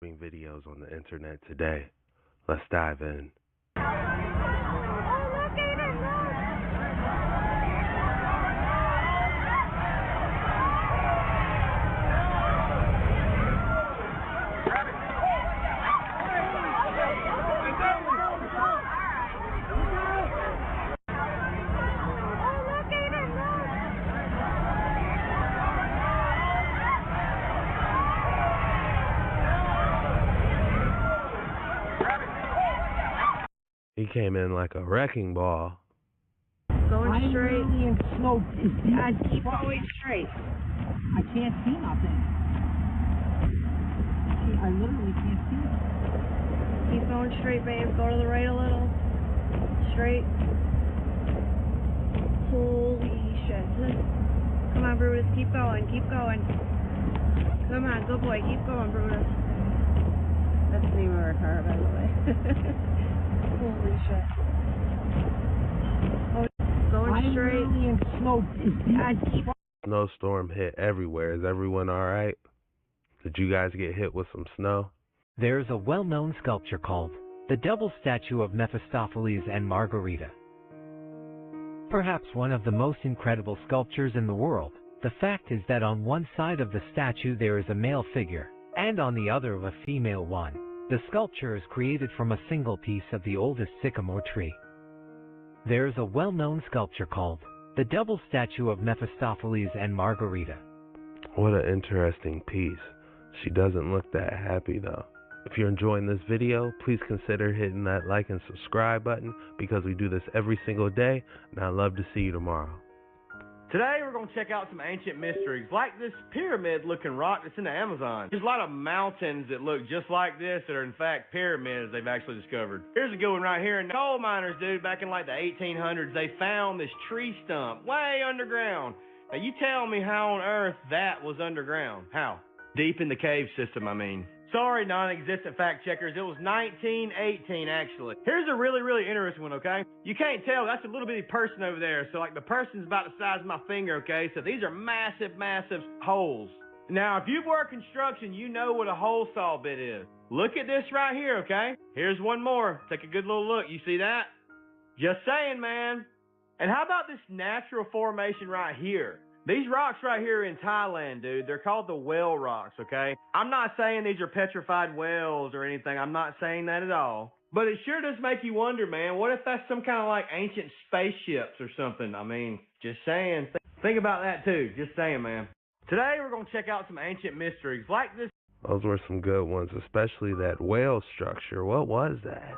Videos on the internet today. Let's dive in. He came in like a wrecking ball. Going straight. In snow. I keep going straight. I can't see nothing. I literally can't see it. Keep going straight, babe. Go to the right a little. Straight. Holy shit. Come on, Brutus. Keep going. Keep going. Come on. Good boy. Keep going, Brutus. That's the name of our car, by the way. Holy shit. Oh, going straight. In snow. Snowstorm hit everywhere. Is everyone alright? Did you guys get hit with some snow? There's a well-known sculpture called the Double Statue of Mephistopheles and Margarita. Perhaps one of the most incredible sculptures in the world. The fact is that on one side of the statue there is a male figure, and on the other a female one. The sculpture is created from a single piece of the oldest sycamore tree. There's a well-known sculpture called the Double Statue of Mephistopheles and Margarita. What an interesting piece. She doesn't look that happy though. If you're enjoying this video, please consider hitting that like and subscribe button because we do this every single day, and I'd love to see you tomorrow. Today we're going to check out some ancient mysteries, like this pyramid-looking rock that's in the Amazon. There's a lot of mountains that look just like this that are in fact pyramids they've actually discovered. Here's a good one right here. Coal miners, dude, back in like the 1800s, they found this tree stump way underground. Now you tell me how on earth that was underground. How? Deep in the cave system, I mean. Sorry, non-existent fact checkers. It was 1918, actually. Here's a really, really interesting one, okay? You can't tell. That's a little bitty person over there. So, like, the person's about the size of my finger, okay? So, these are massive, massive holes. Now, if you've worked construction, you know what a hole saw bit is. Look at this right here, okay? Here's one more. Take a good little look. You see that? Just saying, man. And how about this natural formation right here? These rocks right here in Thailand, dude, they're called the whale rocks, okay? I'm not saying these are petrified whales or anything. I'm not saying that at all. But it sure does make you wonder, man, what if that's some kind of like ancient spaceships or something? I mean, just saying. Think about that too. Just saying, man. Today we're going to check out some ancient mysteries like this. Those were some good ones, especially that whale structure. What was that?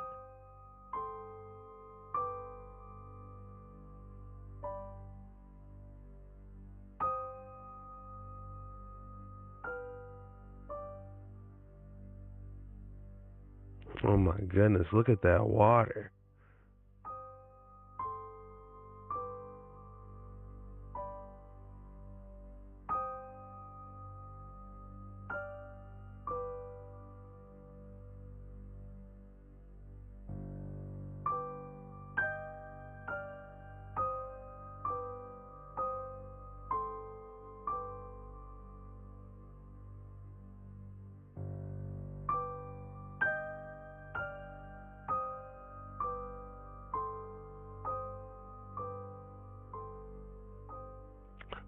Oh my goodness, look at that water.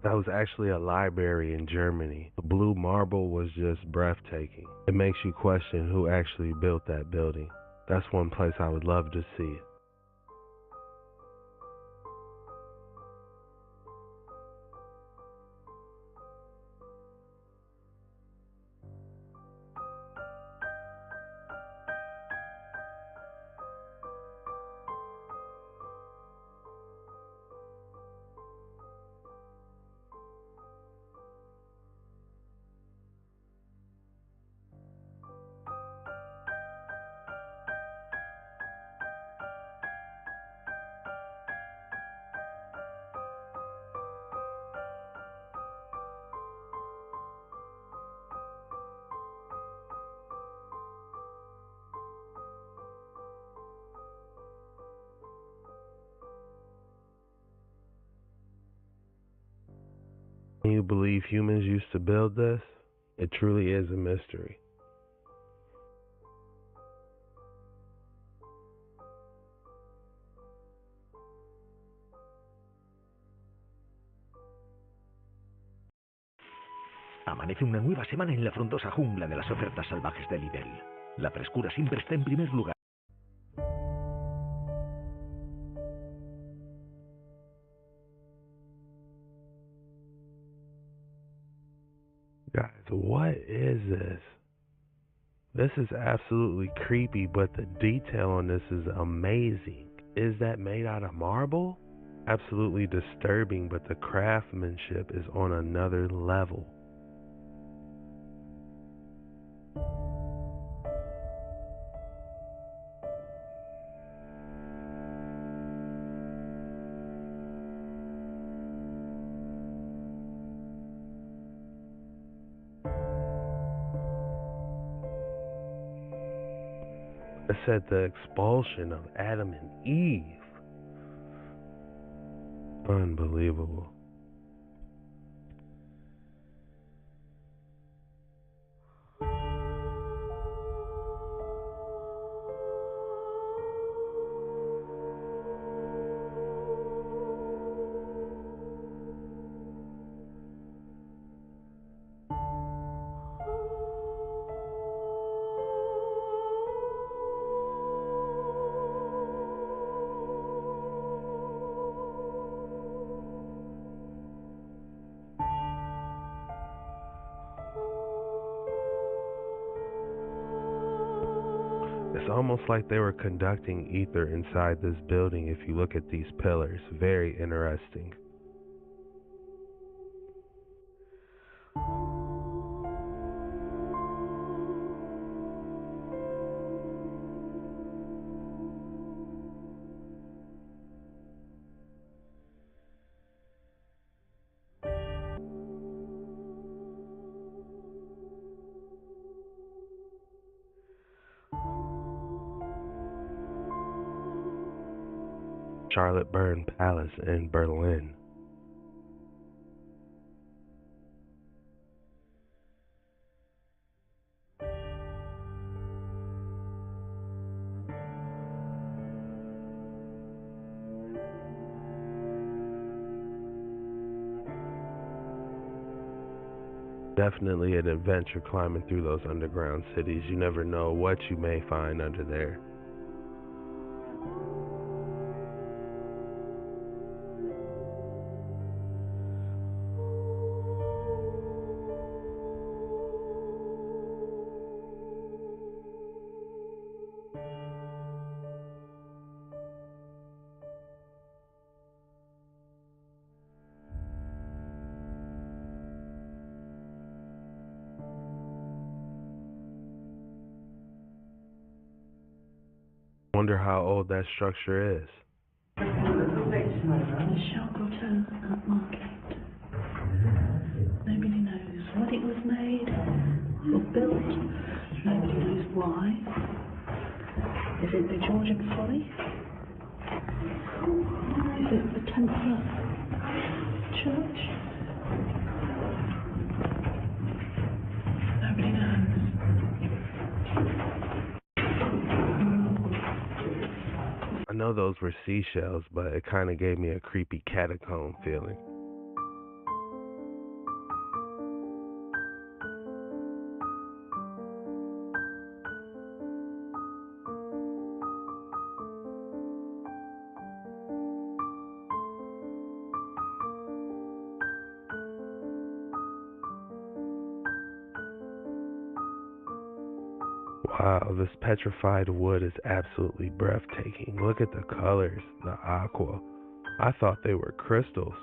That was actually a library in Germany. The blue marble was just breathtaking. It makes you question who actually built that building. That's one place I would love to see. Can you believe humans used to build this? It truly is a mystery. Amanece una nueva semana en la frondosa jungla de las ofertas salvajes de Lidl. La frescura siempre está en primer lugar. Guys, what is this? This is absolutely creepy, but the detail on this is amazing. Is that made out of marble? Absolutely disturbing, but the craftsmanship is on another level. It said the expulsion of Adam and Eve. Unbelievable. It's almost like they were conducting ether inside this building if you look at these pillars. Very interesting. Charlotte Byrne Palace in Berlin. Definitely an adventure climbing through those underground cities. You never know what you may find under there. Wonder how old that structure is. The shop or turn at market. Nobody knows what it was made or built. Nobody knows why. Is it the Georgian folly? Is it the Templar Church? Nobody knows. I know those were seashells, but it kind of gave me a creepy catacomb feeling. Wow, this petrified wood is absolutely breathtaking. Look at the colors, the aqua. I thought they were crystals.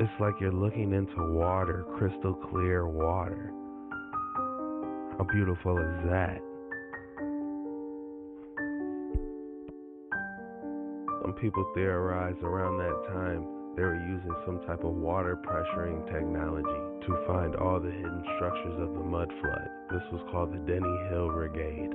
It's like you're looking into water, crystal clear water. How beautiful is that? Some people theorize around that time they were using some type of water pressuring technology to find all the hidden structures of the mud flood. This was called the Denny Hill Brigade.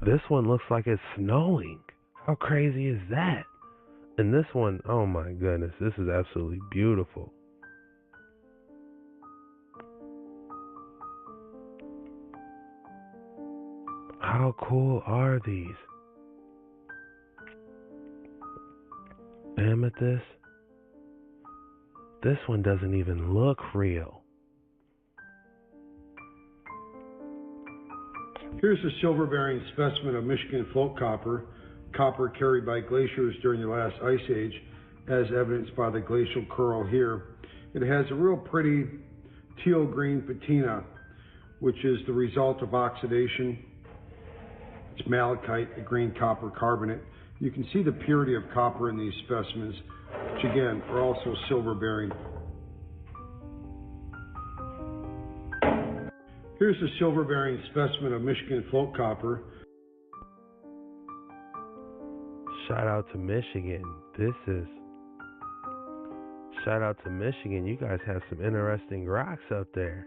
This one looks like it's snowing. How crazy is that? And this one, oh my goodness, this is absolutely beautiful. How cool are these? Amethyst. This one doesn't even look real. Here's a silver-bearing specimen of Michigan float copper, copper carried by glaciers during the last ice age, as evidenced by the glacial curl here. It has a real pretty teal-green patina, which is the result of oxidation. It's malachite, a green copper carbonate. You can see the purity of copper in these specimens, which again are also silver-bearing. Here's a silver-bearing specimen of Michigan float copper. Shout out to Michigan. Shout out to Michigan. You guys have some interesting rocks up there.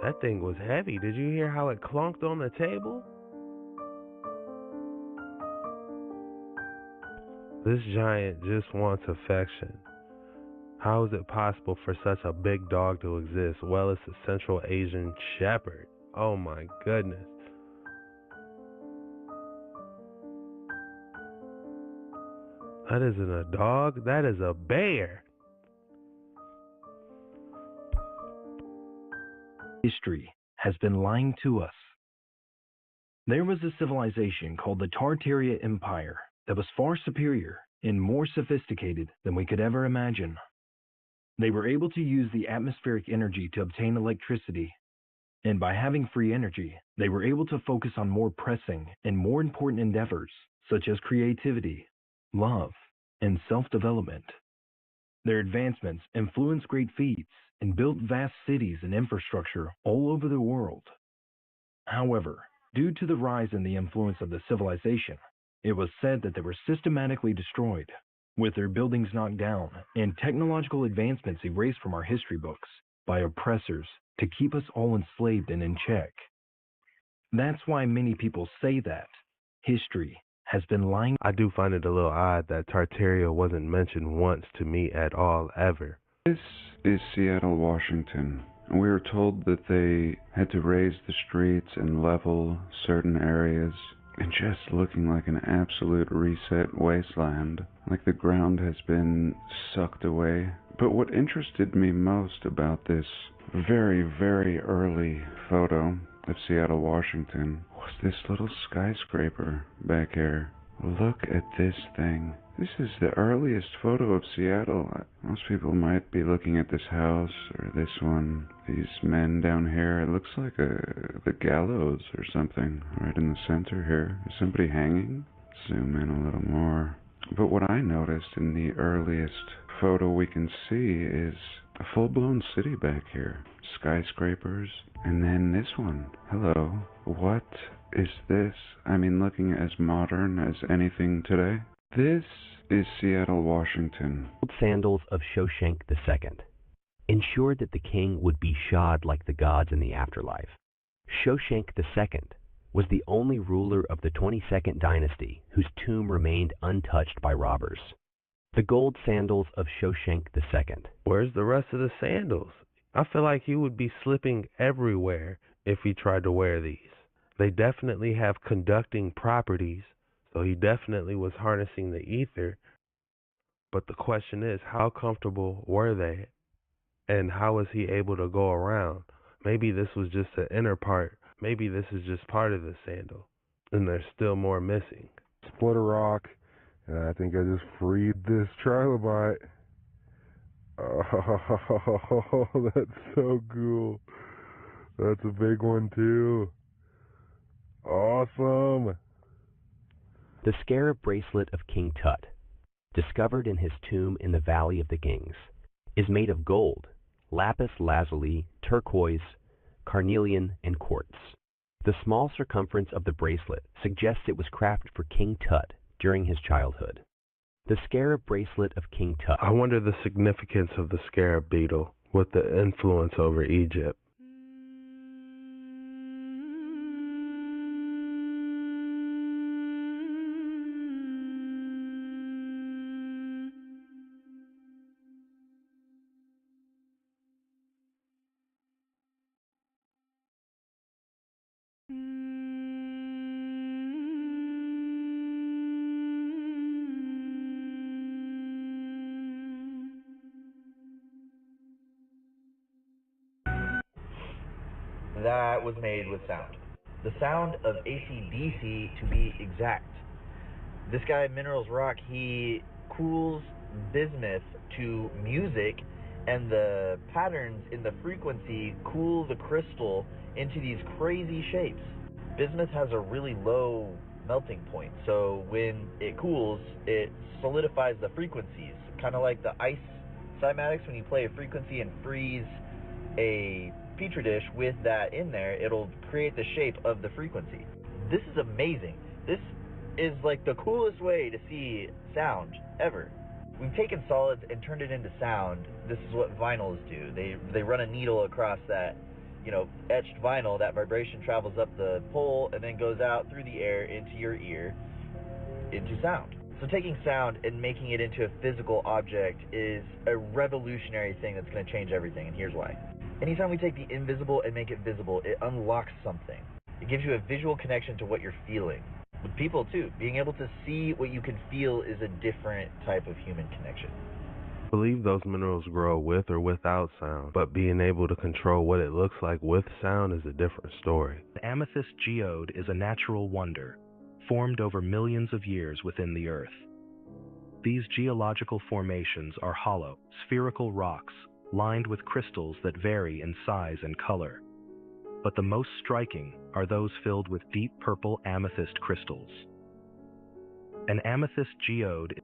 That thing was heavy. Did you hear how it clunked on the table? This giant just wants affection. How is it possible for such a big dog to exist? Well, it's a Central Asian Shepherd. Oh my goodness. That isn't a dog, that is a bear. History has been lying to us. There was a civilization called the Tartaria Empire that was far superior and more sophisticated than we could ever imagine. They were able to use the atmospheric energy to obtain electricity, and by having free energy, they were able to focus on more pressing and more important endeavors, such as creativity, love, and self-development. Their advancements influenced great feats and built vast cities and infrastructure all over the world. However, due to the rise in the influence of the civilization, it was said that they were systematically destroyed, with their buildings knocked down and technological advancements erased from our history books by oppressors to keep us all enslaved and in check. That's why many people say that history has been lying. I do find it a little odd that Tartaria wasn't mentioned once to me at all, ever. This is Seattle, Washington. We were told that they had to raise the streets and level certain areas, and just looking like an absolute reset wasteland, like the ground has been sucked away. But what interested me most about this very, very early photo of Seattle, Washington, was this little skyscraper back here. Look at this thing. This is the earliest photo of Seattle. Most people might be looking at this house or this one. These men down here, it looks like the gallows or something right in the center here. Is somebody hanging? Zoom in a little more. But what I noticed in the earliest photo we can see is a full-blown city back here. Skyscrapers. And then this one. Hello. What is this? I mean, looking as modern as anything today. This is Seattle, Washington. Sandals of Shoshenq II ensured that the king would be shod like the gods in the afterlife. Shoshenq II was the only ruler of the 22nd dynasty whose tomb remained untouched by robbers. The gold sandals of Shoshenq II. Where's the rest of the sandals? I feel like he would be slipping everywhere if he tried to wear these. They definitely have conducting properties, so he definitely was harnessing the ether. But the question is, how comfortable were they? And how was he able to go around? Maybe this was just the inner part. Maybe this is just part of the sandal. And there's still more missing. Split a rock. And I think I just freed this trilobite. Oh, that's so cool. That's a big one too. Awesome. The scarab bracelet of King Tut, discovered in his tomb in the Valley of the Kings, is made of gold, lapis lazuli, turquoise, carnelian, and quartz. The small circumference of the bracelet suggests it was crafted for King Tut during his childhood. The scarab bracelet of King Tut. I wonder the significance of the scarab beetle with the influence over Egypt. That was made with sound. The sound of AC/DC, to be exact. This guy, Minerals Rock, he cools bismuth to music, and the patterns in the frequency cool the crystal into these crazy shapes. Bismuth has a really low melting point, so when it cools, it solidifies the frequencies, kind of like the ice cymatics. When you play a frequency and freeze a petri dish with that in there, it'll create the shape of the frequency. This is amazing. This is like the coolest way to see sound ever. We've taken solids and turned it into sound. This is what vinyls do. They run a needle across that, etched vinyl. That vibration travels up the pole and then goes out through the air into your ear, into sound. So taking sound and making it into a physical object is a revolutionary thing that's going to change everything, and here's why. Anytime we take the invisible and make it visible, it unlocks something. It gives you a visual connection to what you're feeling. With people too, being able to see what you can feel is a different type of human connection. I believe those minerals grow with or without sound, but being able to control what it looks like with sound is a different story. The amethyst geode is a natural wonder, formed over millions of years within the earth. These geological formations are hollow, spherical rocks lined with crystals that vary in size and color. But the most striking are those filled with deep purple amethyst crystals. An amethyst geode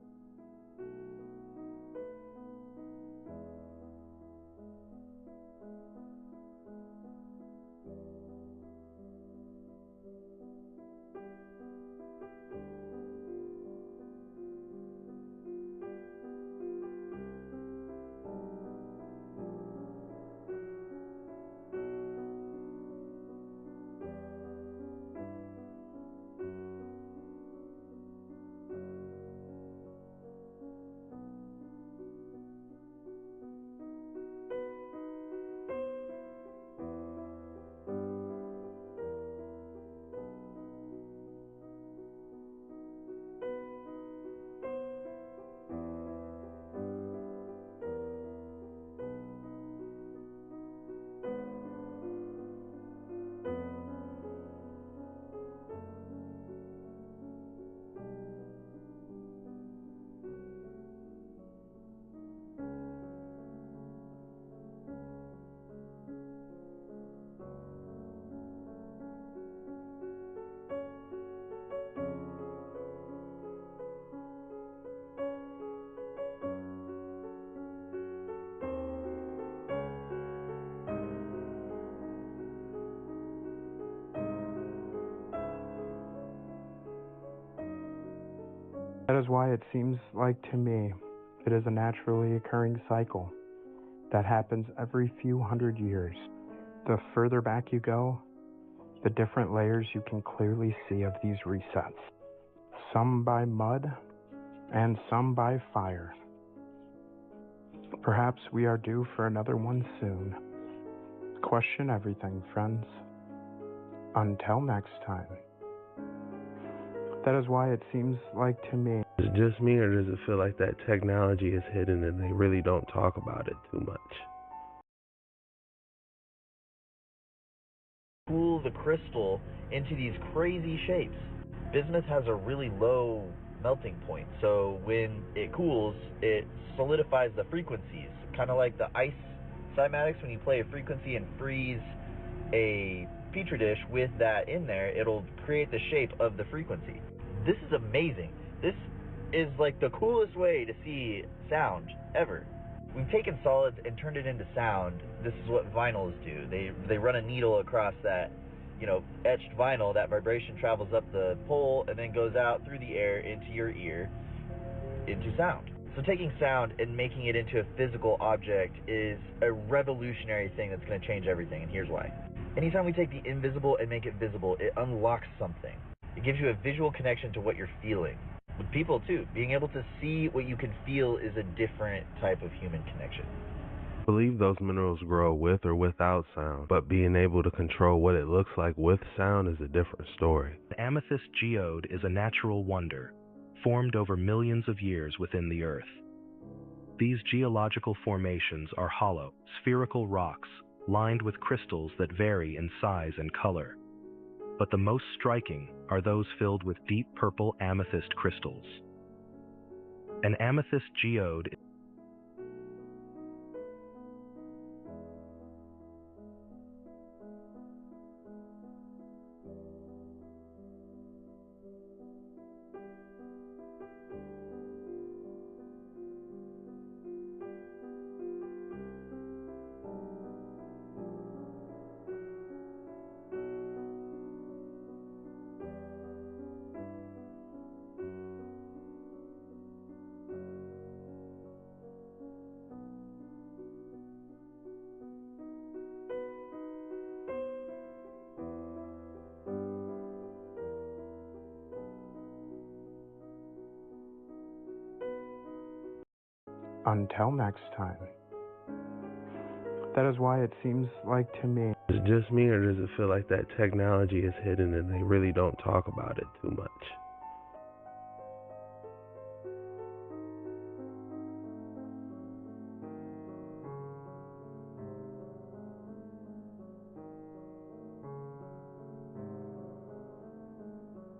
That is why it seems like to me it is a naturally occurring cycle that happens every few hundred years. The further back you go, the different layers you can clearly see of these resets. Some by mud and some by fire. Perhaps we are due for another one soon. Question everything, friends. Until next time. That is why it seems like to me. Is it just me, or does it feel like that technology is hidden and they really don't talk about it too much? Cool the crystal into these crazy shapes. Bismuth has a really low melting point, so when it cools, it solidifies the frequencies. Kind of like the ice cymatics, when you play a frequency and freeze a petri dish with that in there, it'll create the shape of the frequency. This is amazing. This is like the coolest way to see sound ever. We've taken solids and turned it into sound. This is what vinyls do. They run a needle across that, etched vinyl. That vibration travels up the pole and then goes out through the air into your ear, into sound. So taking sound and making it into a physical object is a revolutionary thing that's going to change everything, and here's why. Anytime we take the invisible and make it visible, it unlocks something. It gives you a visual connection to what you're feeling. With people too, being able to see what you can feel is a different type of human connection. I believe those minerals grow with or without sound, but being able to control what it looks like with sound is a different story. The amethyst geode is a natural wonder, formed over millions of years within the Earth. These geological formations are hollow, spherical rocks lined with crystals that vary in size and color. But the most striking are those filled with deep purple amethyst crystals. An amethyst geode Until next time. That is why it seems like to me. Is it just me, or does it feel like that technology is hidden and they really don't talk about it too much?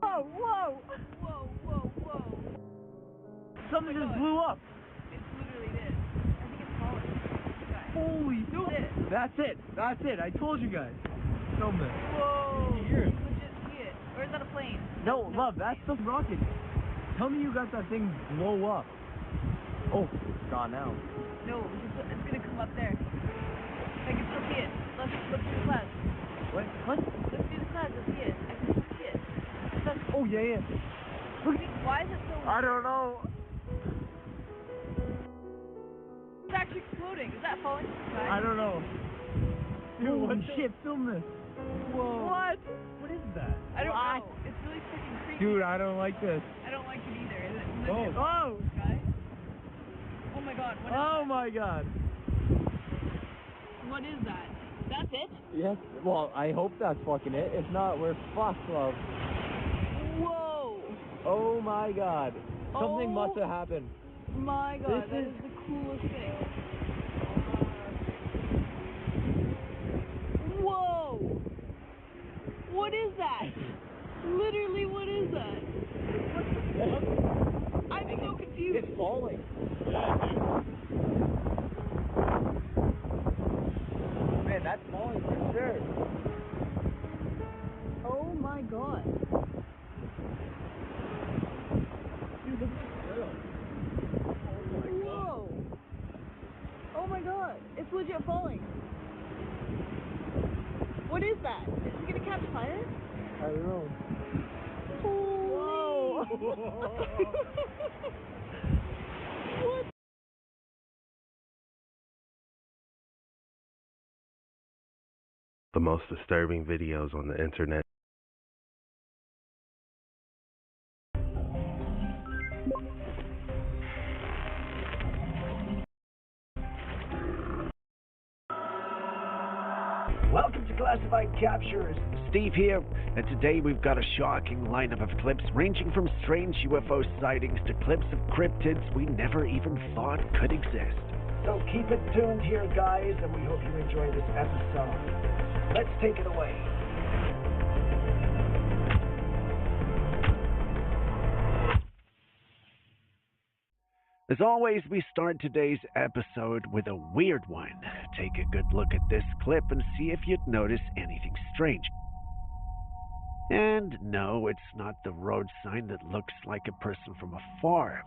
Whoa, whoa! Whoa, whoa, whoa. Something just blew up. It literally did. I think it's falling. Holy shit! That's it. I told you guys. Film it. Whoa. You can hear it. You legit see it. Or is that a plane? No, love, that's the rocket. Tell me you got that thing blow up. Oh, it's gone now. No, it's gonna come up there. I can still see it. Let's look through the clouds. What? Look through the clouds. You'll see it. I can still see it. Oh, yeah. Look, why is it so? I don't know. It's actually exploding. Is that falling from the sky? I don't know. Dude, what shit? Film this. Whoa. What? What is that? I don't know. It's really freaking creepy. Dude, I don't like this. I don't like it either. Is it? Oh. Sky? Oh my god. What is Oh that? my god. What is that? That's it? Yes. Well, I hope that's fucking it. If not, we're fucked, love. Whoa. Oh my god. Something must have happened. My god, This that is- is the coolest thing. Whoa! What is that? Literally, what is that? I'm so confused. It's falling. Man, that's falling for sure. Oh my god. Dude, this is real. Whoa! Oh my god, it's legit falling. What is that? Is it gonna catch fire? I don't know. Whoa! What? The most disturbing videos on the internet. Welcome to Classified Captures. Steve here, and today we've got a shocking lineup of clips ranging from strange UFO sightings to clips of cryptids we never even thought could exist. So keep it tuned here, guys, and we hope you enjoy this episode. Let's take it away. As always, we start today's episode with a weird one. Take a good look at this clip and see if you'd notice anything strange. And no, it's not the road sign that looks like a person from afar.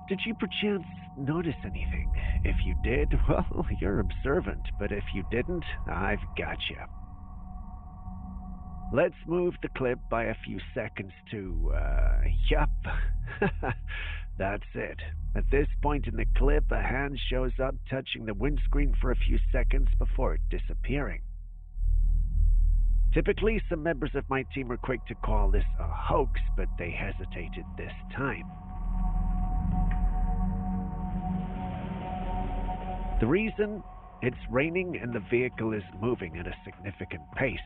Did you perchance notice anything? If you did, well, you're observant, but if you didn't, I've gotcha. Let's move the clip by a few seconds to, yup. That's it. At this point in the clip, a hand shows up touching the windscreen for a few seconds before disappearing. Typically, some members of my team are quick to call this a hoax, but they hesitated this time. The reason? It's raining and the vehicle is moving at a significant pace.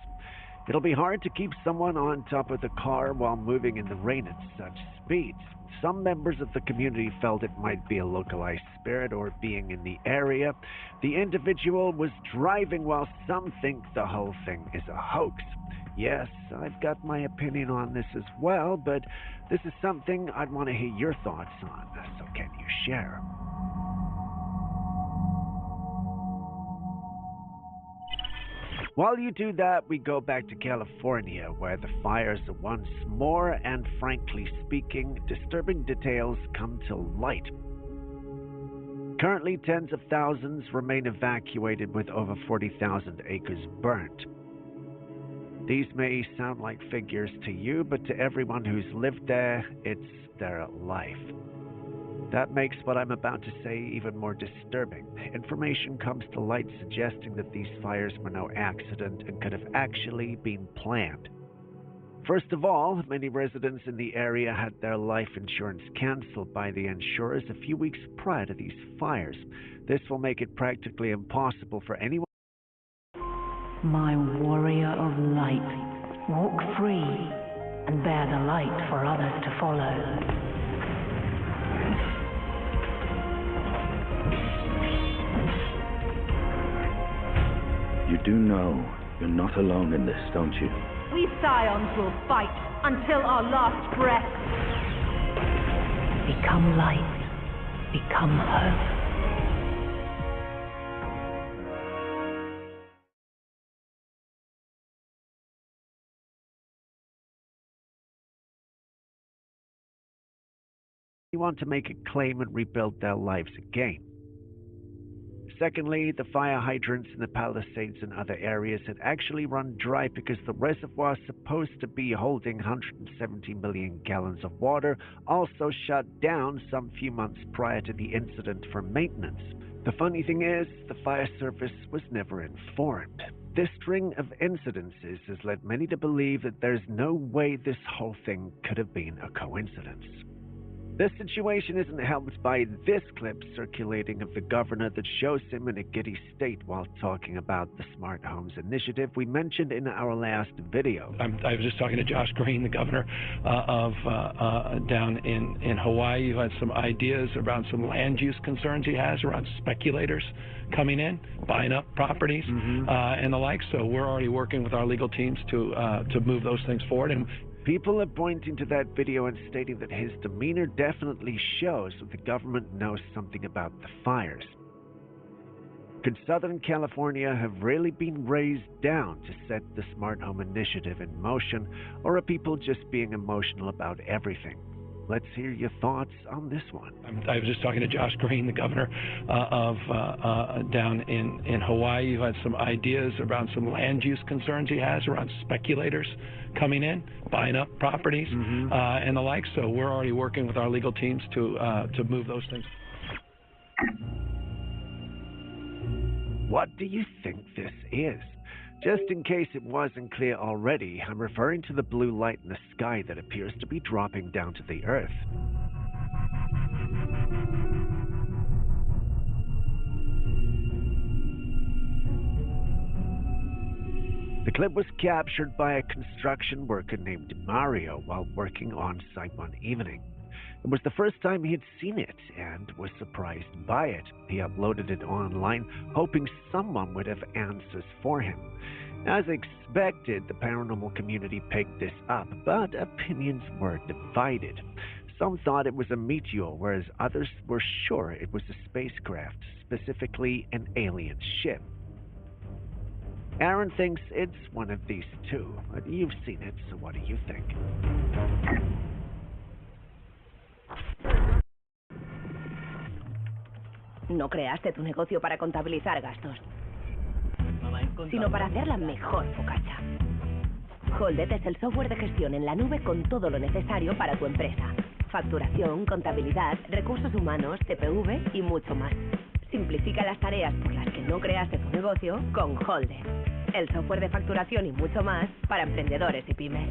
It'll be hard to keep someone on top of the car while moving in the rain at such speeds. Some members of the community felt it might be a localized spirit or being in the area. The individual was driving while some think the whole thing is a hoax. Yes, I've got my opinion on this as well, but this is something I'd want to hear your thoughts on, so can you share? While you do that, we go back to California, where the fires are once more, and frankly speaking, disturbing details come to light. Currently, tens of thousands remain evacuated with over 40,000 acres burnt. These may sound like figures to you, but to everyone who's lived there, it's their life. That makes what I'm about to say even more disturbing. Information comes to light suggesting that these fires were no accident and could have actually been planned. First of all, many residents in the area had their life insurance canceled by the insurers a few weeks prior to these fires. This will make it practically impossible for anyone. My warrior of light, walk free and bear the light for others to follow. You do know you're not alone in this, don't you? We Scions will fight until our last breath. Become light. Become hope. They want to make a claim and rebuild their lives again. Secondly, the fire hydrants in the Palisades and other areas had actually run dry because the reservoir supposed to be holding 170 million gallons of water also shut down some few months prior to the incident for maintenance. The funny thing is, the fire service was never informed. This string of incidences has led many to believe that there's no way this whole thing could have been a coincidence. This situation isn't helped by this clip circulating of the governor that shows him in a giddy state while talking about the Smart Homes initiative we mentioned in our last video. I was just talking to Josh Green, the governor down in Hawaii, who had some ideas around some land use concerns he has around speculators coming in, buying up properties and the like. So we're already working with our legal teams to move those things forward. And people are pointing to that video and stating that his demeanor definitely shows that the government knows something about the fires. Could Southern California have really been raised down to set the Smart Home Initiative in motion, or are people just being emotional about everything? Let's hear your thoughts on this one. I was just talking to Josh Green, the governor down in Hawaii, who had some ideas around some land use concerns he has around speculators coming in, buying up properties and the like. So we're already working with our legal teams to move those things. What do you think this is? Just in case it wasn't clear already, I'm referring to the blue light in the sky that appears to be dropping down to the earth. The clip was captured by a construction worker named Mario while working on site one evening. It was the first time he had seen it and was surprised by it. He uploaded it online, hoping someone would have answers for him. As expected, the paranormal community picked this up, but opinions were divided. Some thought it was a meteor, whereas others were sure it was a spacecraft, specifically an alien ship. Aaron thinks it's one of these two, but you've seen it, so what do you think? No creaste tu negocio para contabilizar gastos, sino para hacer la mejor focaccia. Holded es el software de gestión en la nube con todo lo necesario para tu empresa. Facturación, contabilidad, recursos humanos, TPV y mucho más. Simplifica las tareas por las que no creaste tu negocio con Holded, el software de facturación y mucho más para emprendedores y pymes.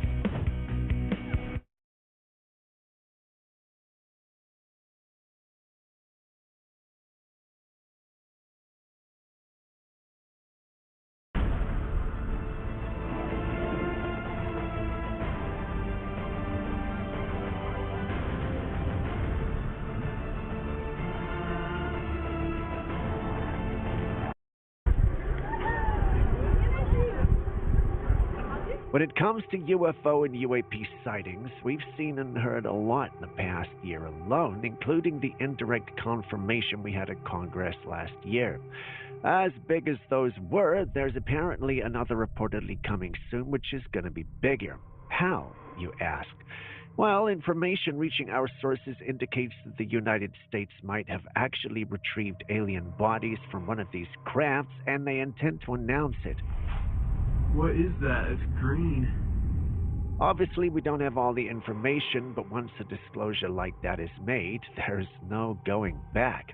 When it comes to UFO and UAP sightings, we've seen and heard a lot in the past year alone, including the indirect confirmation we had at Congress last year. As big as those were, there's apparently another reportedly coming soon, which is going to be bigger. How, you ask? Well, information reaching our sources indicates that the United States might have actually retrieved alien bodies from one of these crafts, and they intend to announce it. What is that? It's green. Obviously, we don't have all the information, but once a disclosure like that is made, there's no going back.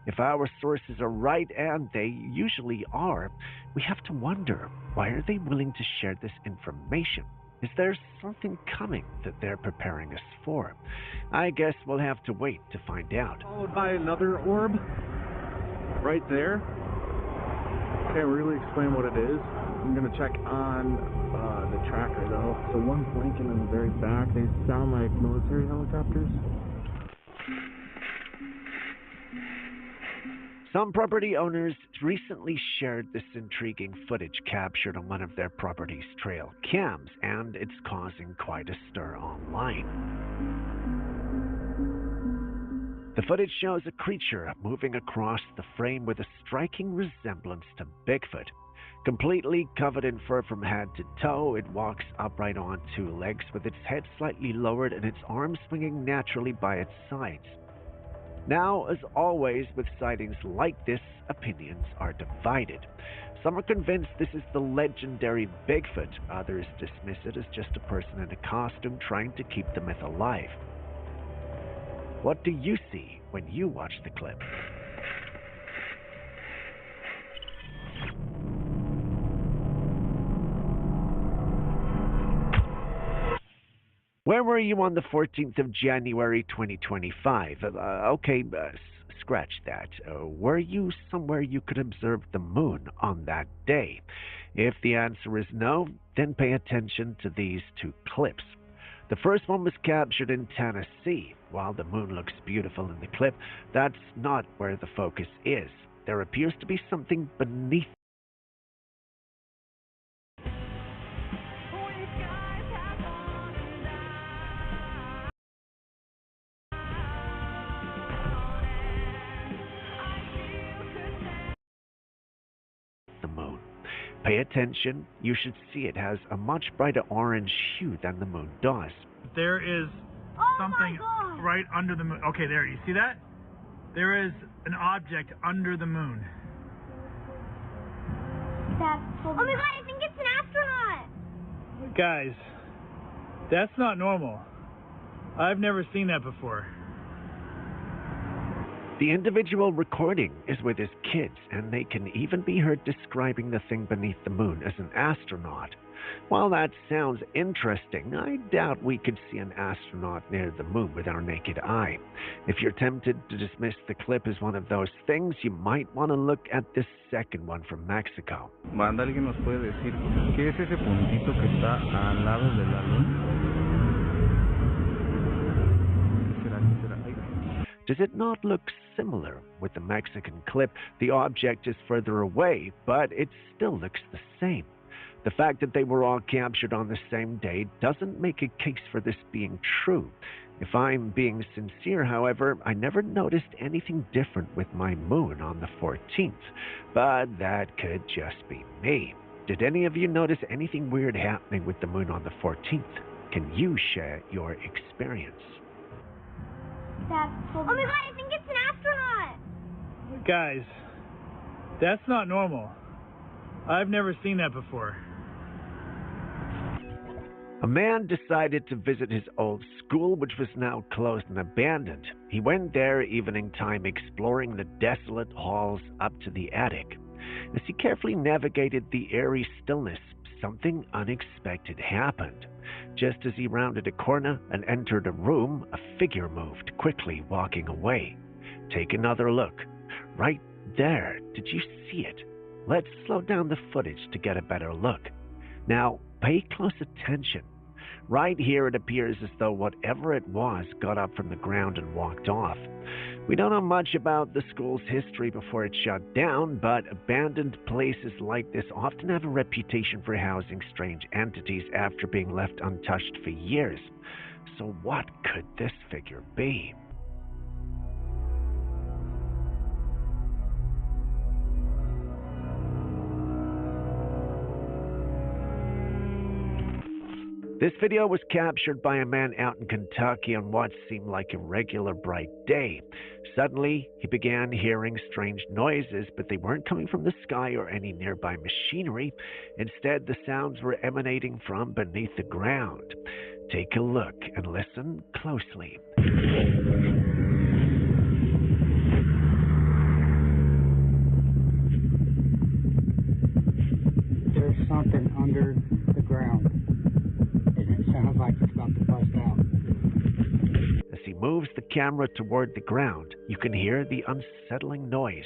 If our sources are right, and they usually are, we have to wonder, why are they willing to share this information? Is there something coming that they're preparing us for? I guess we'll have to wait to find out. Followed by another orb? Right there? Can't really explain what it is. I'm going to check on the tracker, though. So one's blinking in the very back. They sound like military helicopters. Some property owners recently shared this intriguing footage captured on one of their property's trail cams, and it's causing quite a stir online. The footage shows a creature moving across the frame with a striking resemblance to Bigfoot. Completely covered in fur from head to toe, it walks upright on two legs with its head slightly lowered and its arms swinging naturally by its sides. Now, as always with sightings like this, opinions are divided. Some are convinced this is the legendary Bigfoot. Others dismiss it as just a person in a costume trying to keep the myth alive. What do you see when you watch the clip? Where were you on the 14th of January 2025? Scratch that. Were you somewhere you could observe the moon on that day? If the answer is no, then pay attention to these two clips. The first one was captured in Tennessee. While the moon looks beautiful in the clip, that's not where the focus is. There appears to be something beneath the moon. Pay attention. You should see it has a much brighter orange hue than the moon does. There is something right under the moon. Okay, there. You see that? There is an object under the moon. Oh my god, I think it's an astronaut! Guys, that's not normal. I've never seen that before. The individual recording is with his kids, and they can even be heard describing the thing beneath the moon as an astronaut. While that sounds interesting, I doubt we could see an astronaut near the moon with our naked eye. If you're tempted to dismiss the clip as one of those things, you might want to look at this second one from Mexico. Banda, ¿alguien nos puede decir qué es ese puntito que está al lado de la luna? Does it not look similar? With the Mexican clip, the object is further away, but it still looks the same. The fact that they were all captured on the same day doesn't make a case for this being true. If I'm being sincere, however, I never noticed anything different with my moon on the 14th, but that could just be me. Did any of you notice anything weird happening with the moon on the 14th? Can you share your experience? Oh my god, I think it's an astronaut! Guys, that's not normal. I've never seen that before. A man decided to visit his old school, which was now closed and abandoned. He went there evening time, exploring the desolate halls up to the attic. As he carefully navigated the eerie stillness, something unexpected happened. Just as he rounded a corner and entered a room, a figure moved, quickly walking away. Take another look. Right there. Did you see it? Let's slow down the footage to get a better look. Now, pay close attention. Right here it appears as though whatever it was got up from the ground and walked off. We don't know much about the school's history before it shut down, but abandoned places like this often have a reputation for housing strange entities after being left untouched for years. So what could this figure be? This video was captured by a man out in Kentucky on what seemed like a regular bright day. Suddenly, he began hearing strange noises, but they weren't coming from the sky or any nearby machinery. Instead, the sounds were emanating from beneath the ground. Take a look and listen closely. There's something under the ground. Sounds like it's about to bust out. As he moves the camera toward the ground, you can hear the unsettling noise.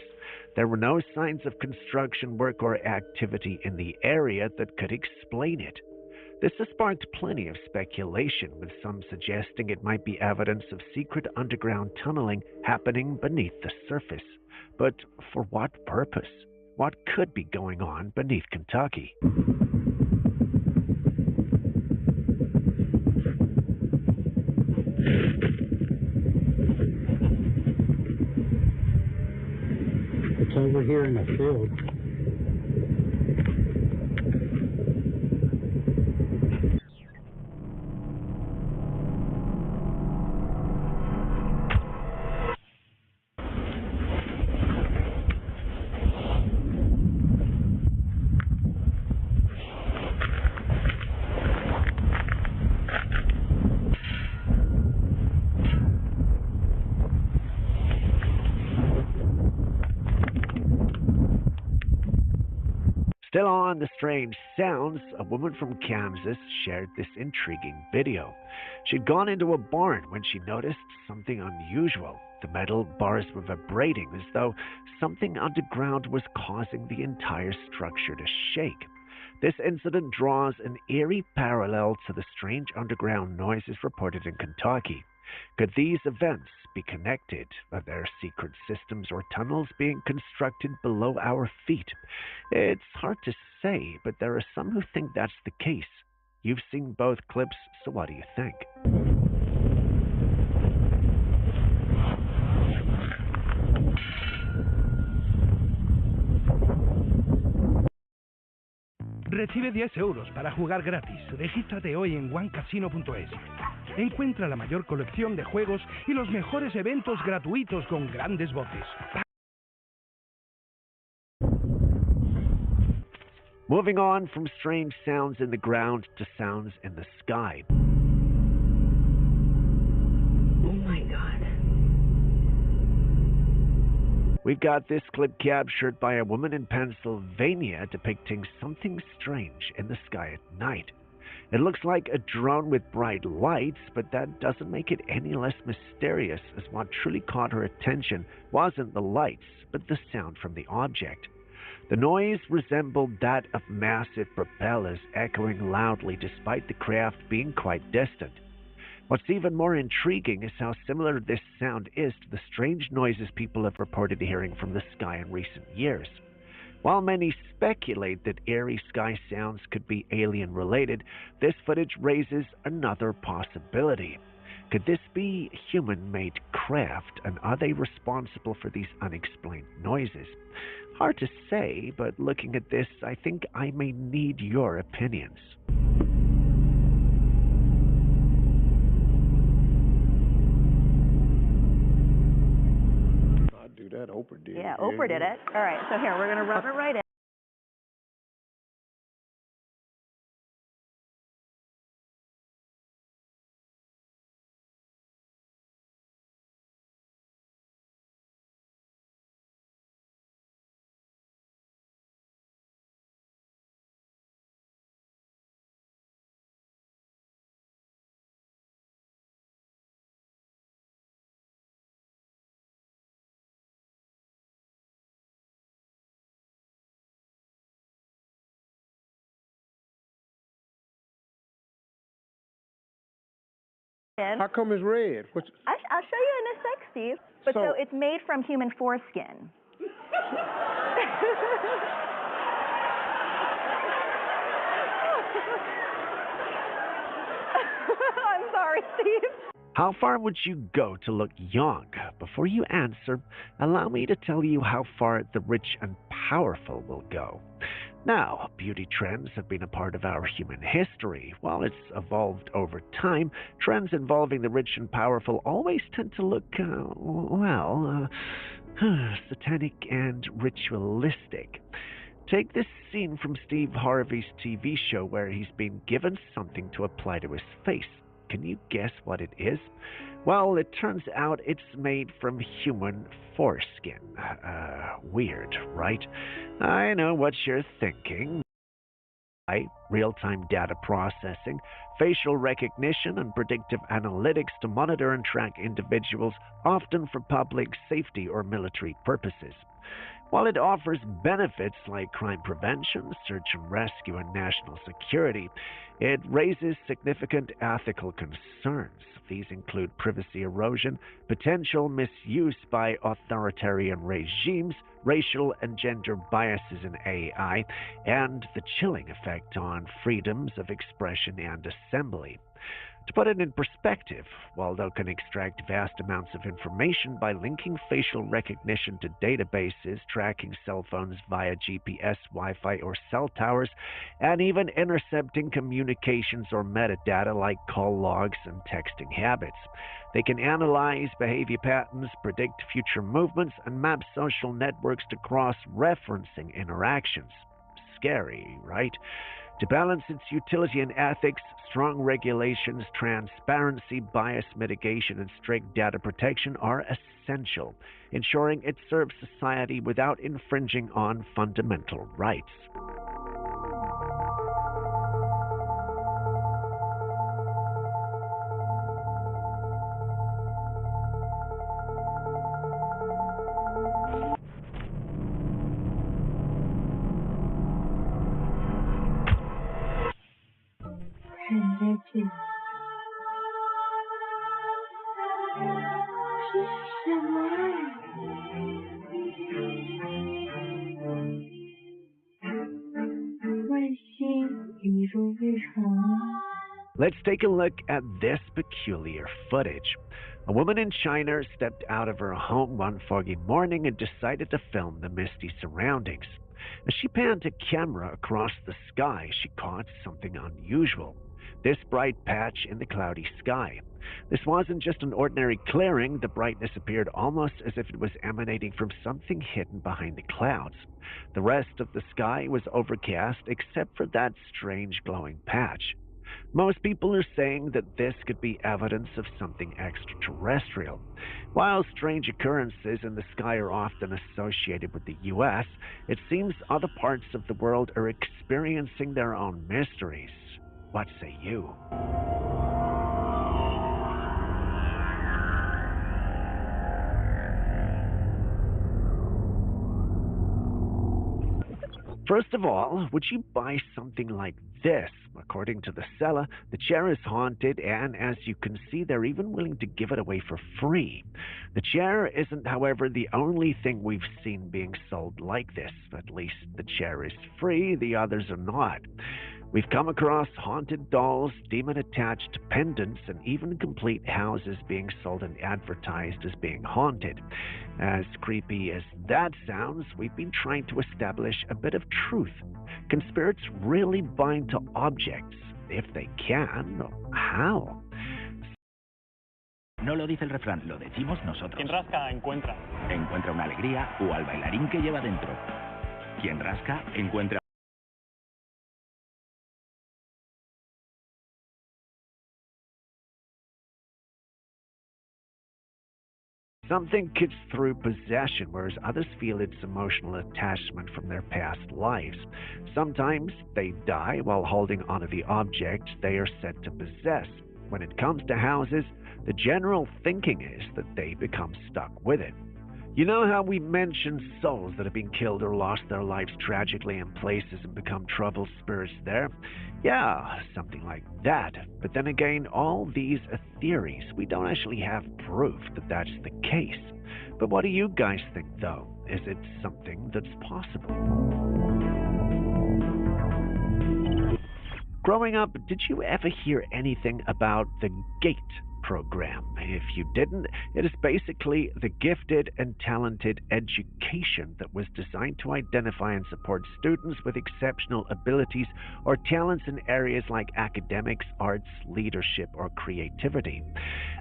There were no signs of construction work or activity in the area that could explain it. This has sparked plenty of speculation, with some suggesting it might be evidence of secret underground tunneling happening beneath the surface. But for what purpose? What could be going on beneath Kentucky? It's over here in the field. Still on the strange sounds, a woman from Kansas shared this intriguing video. She'd gone into a barn when she noticed something unusual. The metal bars were vibrating as though something underground was causing the entire structure to shake. This incident draws an eerie parallel to the strange underground noises reported in Kentucky. Could these events be connected? Are there secret systems or tunnels being constructed below our feet? It's hard to say, but there are some who think that's the case. You've seen both clips, so what do you think? Recibe 10 euros para jugar gratis. Regístrate hoy en onecasino.es. Encuentra la mayor colección de juegos y los mejores eventos gratuitos con grandes voces. Moving on from strange sounds in the ground to sounds in the sky. Oh my god. We've got this clip captured by a woman in Pennsylvania depicting something strange in the sky at night. It looks like a drone with bright lights, but that doesn't make it any less mysterious, as what truly caught her attention wasn't the lights, but the sound from the object. The noise resembled that of massive propellers echoing loudly despite the craft being quite distant. What's even more intriguing is how similar this sound is to the strange noises people have reported hearing from the sky in recent years. While many speculate that eerie sky sounds could be alien-related, this footage raises another possibility. Could this be human-made craft, and are they responsible for these unexplained noises? Hard to say, but looking at this, I think I may need your opinions. I'd do that. Oprah did. Yeah, Oprah did it. All right, so here, we're going to rub it right in. How come it's red? I'll show you in a sec, Steve. But so it's made from human foreskin. I'm sorry, Steve. How far would you go to look young? Before you answer, allow me to tell you how far the rich and powerful will go. Now, beauty trends have been a part of our human history. While it's evolved over time, trends involving the rich and powerful always tend to look, satanic and ritualistic. Take this scene from Steve Harvey's TV show where he's been given something to apply to his face. Can you guess what it is? Well, it turns out it's made from human foreskin. Weird, right? I know what you're thinking. Real-time data processing, facial recognition, and predictive analytics to monitor and track individuals, often for public safety or military purposes. While it offers benefits like crime prevention, search and rescue, and national security, it raises significant ethical concerns. These include privacy erosion, potential misuse by authoritarian regimes, racial and gender biases in AI, and the chilling effect on freedoms of expression and assembly. To put it in perspective, Waldo can extract vast amounts of information by linking facial recognition to databases, tracking cell phones via GPS, Wi-Fi, or cell towers, and even intercepting communications or metadata like call logs and texting habits. They can analyze behavior patterns, predict future movements, and map social networks to cross-referencing interactions. Scary, right? To balance its utility and ethics, strong regulations, transparency, bias mitigation, and strict data protection are essential, ensuring it serves society without infringing on fundamental rights. Let's take a look at this peculiar footage. A woman in China stepped out of her home one foggy morning and decided to film the misty surroundings. As she panned a camera across the sky, she caught something unusual. This bright patch in the cloudy sky. This wasn't just an ordinary clearing. The brightness appeared almost as if it was emanating from something hidden behind the clouds. The rest of the sky was overcast except for that strange glowing patch. Most people are saying that this could be evidence of something extraterrestrial. While strange occurrences in the sky are often associated with the US, it seems other parts of the world are experiencing their own mysteries. What say you? First of all, would you buy something like this? According to the seller, the chair is haunted, and as you can see, they're even willing to give it away for free. The chair isn't, however, the only thing we've seen being sold like this. At least the chair is free, the others are not. We've come across haunted dolls, demon-attached pendants, and even complete houses being sold and advertised as being haunted. As creepy as that sounds, we've been trying to establish a bit of truth. Can spirits really bind to objects? If they can, how? No lo dice el refrán, lo decimos nosotros. Quien rasca, encuentra. Encuentra una alegría o al bailarín que lleva dentro. Quien rasca, encuentra. Something gets through possession, whereas others feel its emotional attachment from their past lives. Sometimes they die while holding onto the object they are said to possess. When it comes to houses, the general thinking is that they become stuck with it. You know how we mentioned souls that have been killed or lost their lives tragically in places and become troubled spirits there? Yeah, something like that. But then again, all these are theories. We don't actually have proof that that's the case. But what do you guys think, though? Is it something that's possible? Growing up, did you ever hear anything about the GATE program? If you didn't, it is basically the Gifted and Talented Education that was designed to identify and support students with exceptional abilities or talents in areas like academics, arts, leadership, or creativity.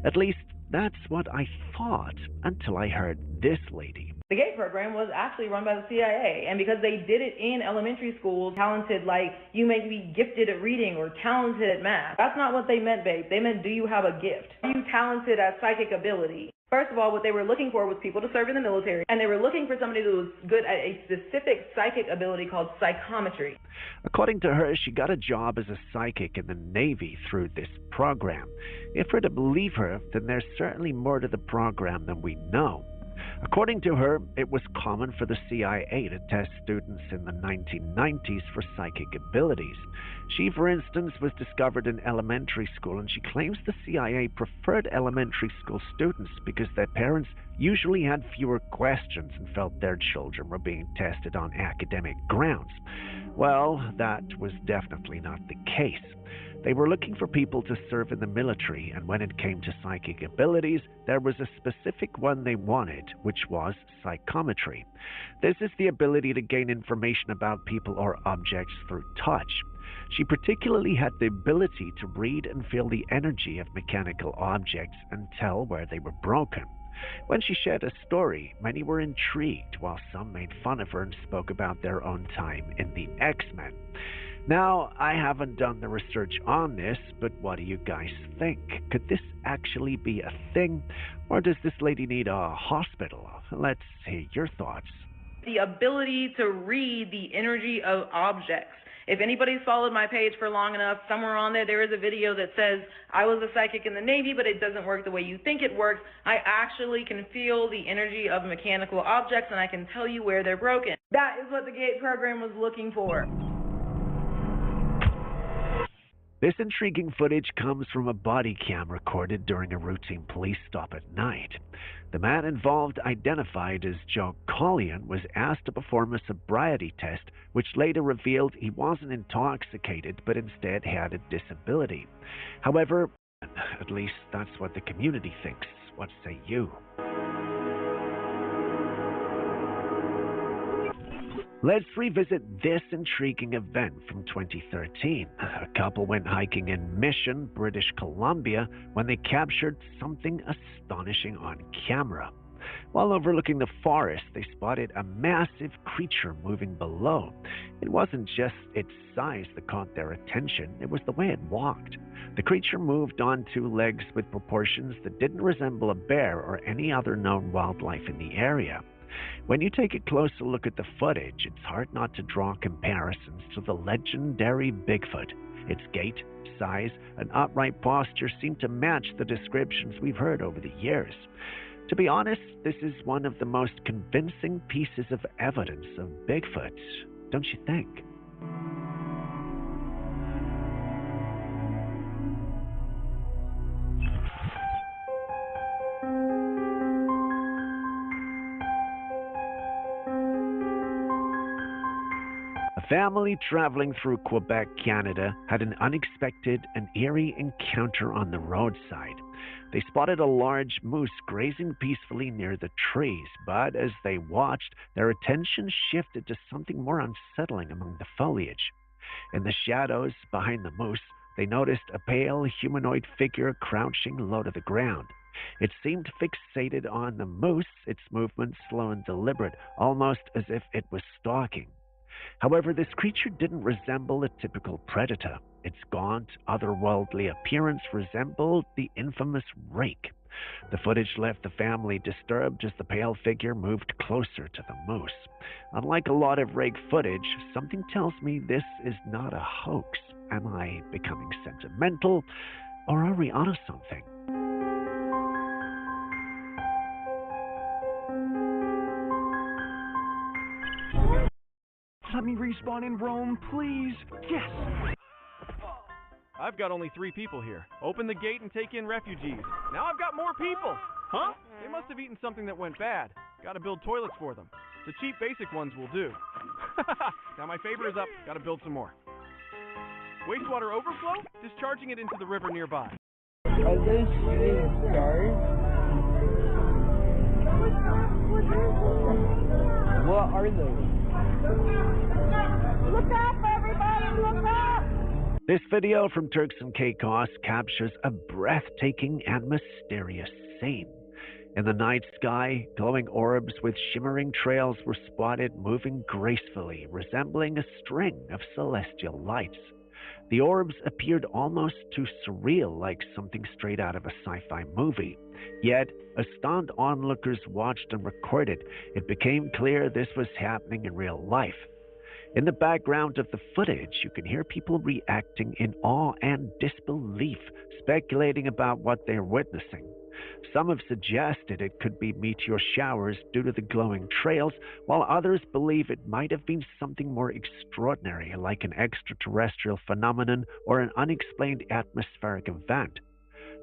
At least that's what I thought until I heard this lady. The GATE program was actually run by the CIA, and because they did it in elementary school, talented, like you may be gifted at reading or talented at math. That's not what they meant, babe. They meant, do you have a gift? Are you talented at psychic ability? First of all, what they were looking for was people to serve in the military, and they were looking for somebody who was good at a specific psychic ability called psychometry. According to her, she got a job as a psychic in the Navy through this program. If we're to believe her, then there's certainly more to the program than we know. According to her, it was common for the CIA to test students in the 1990s for psychic abilities. She, for instance, was discovered in elementary school, and she claims the CIA preferred elementary school students because their parents usually had fewer questions and felt their children were being tested on academic grounds. Well, that was definitely not the case. They were looking for people to serve in the military, and when it came to psychic abilities, there was a specific one they wanted, which was psychometry. This is the ability to gain information about people or objects through touch. She particularly had the ability to read and feel the energy of mechanical objects and tell where they were broken. When she shared a story, many were intrigued, while some made fun of her and spoke about their own time in the X-Men. Now, I haven't done the research on this, but what do you guys think? Could this actually be a thing, or does this lady need a hospital? Let's hear your thoughts. The ability to read the energy of objects. If anybody's followed my page for long enough, somewhere on there is a video that says, I was a psychic in the Navy, but it doesn't work the way you think it works. I actually can feel the energy of mechanical objects, and I can tell you where they're broken. That is what the GATE program was looking for. This intriguing footage comes from a body cam recorded during a routine police stop at night. The man involved, identified as Joe Collian, was asked to perform a sobriety test, which later revealed he wasn't intoxicated, but instead had a disability. However, at least that's what the community thinks. What say you? Let's revisit this intriguing event from 2013. A couple went hiking in Mission, British Columbia, when they captured something astonishing on camera. While overlooking the forest, they spotted a massive creature moving below. It wasn't just its size that caught their attention, it was the way it walked. The creature moved on two legs with proportions that didn't resemble a bear or any other known wildlife in the area. When you take a closer look at the footage, it's hard not to draw comparisons to the legendary Bigfoot. Its gait, size, and upright posture seem to match the descriptions we've heard over the years. To be honest, this is one of the most convincing pieces of evidence of Bigfoot, don't you think? A family traveling through Quebec, Canada, had an unexpected and eerie encounter on the roadside. They spotted a large moose grazing peacefully near the trees, but as they watched, their attention shifted to something more unsettling among the foliage. In the shadows behind the moose, they noticed a pale humanoid figure crouching low to the ground. It seemed fixated on the moose, its movements slow and deliberate, almost as if it was stalking. However, this creature didn't resemble a typical predator. Its gaunt, otherworldly appearance resembled the infamous rake. The footage left the family disturbed as the pale figure moved closer to the moose. Unlike a lot of rake footage, something tells me this is not a hoax. Am I becoming sentimental, or are we onto something? Let me respawn in Rome, please. Yes! I've got only 3 people here. Open the gate and take in refugees. Now I've got more people! Huh? They must have eaten something that went bad. Gotta build toilets for them. The cheap basic ones will do. Now my favor is up. Gotta build some more. Wastewater overflow? Discharging it into the river nearby. Are they shooting stars? What are they? Look up, everybody! Look up! This video from Turks and Caicos captures a breathtaking and mysterious scene. In the night sky, glowing orbs with shimmering trails were spotted moving gracefully, resembling a string of celestial lights. The orbs appeared almost too surreal, like something straight out of a sci-fi movie. Yet, as stunned onlookers watched and recorded, it became clear this was happening in real life. In the background of the footage, you can hear people reacting in awe and disbelief, speculating about what they're witnessing. Some have suggested it could be meteor showers due to the glowing trails, while others believe it might have been something more extraordinary, like an extraterrestrial phenomenon or an unexplained atmospheric event.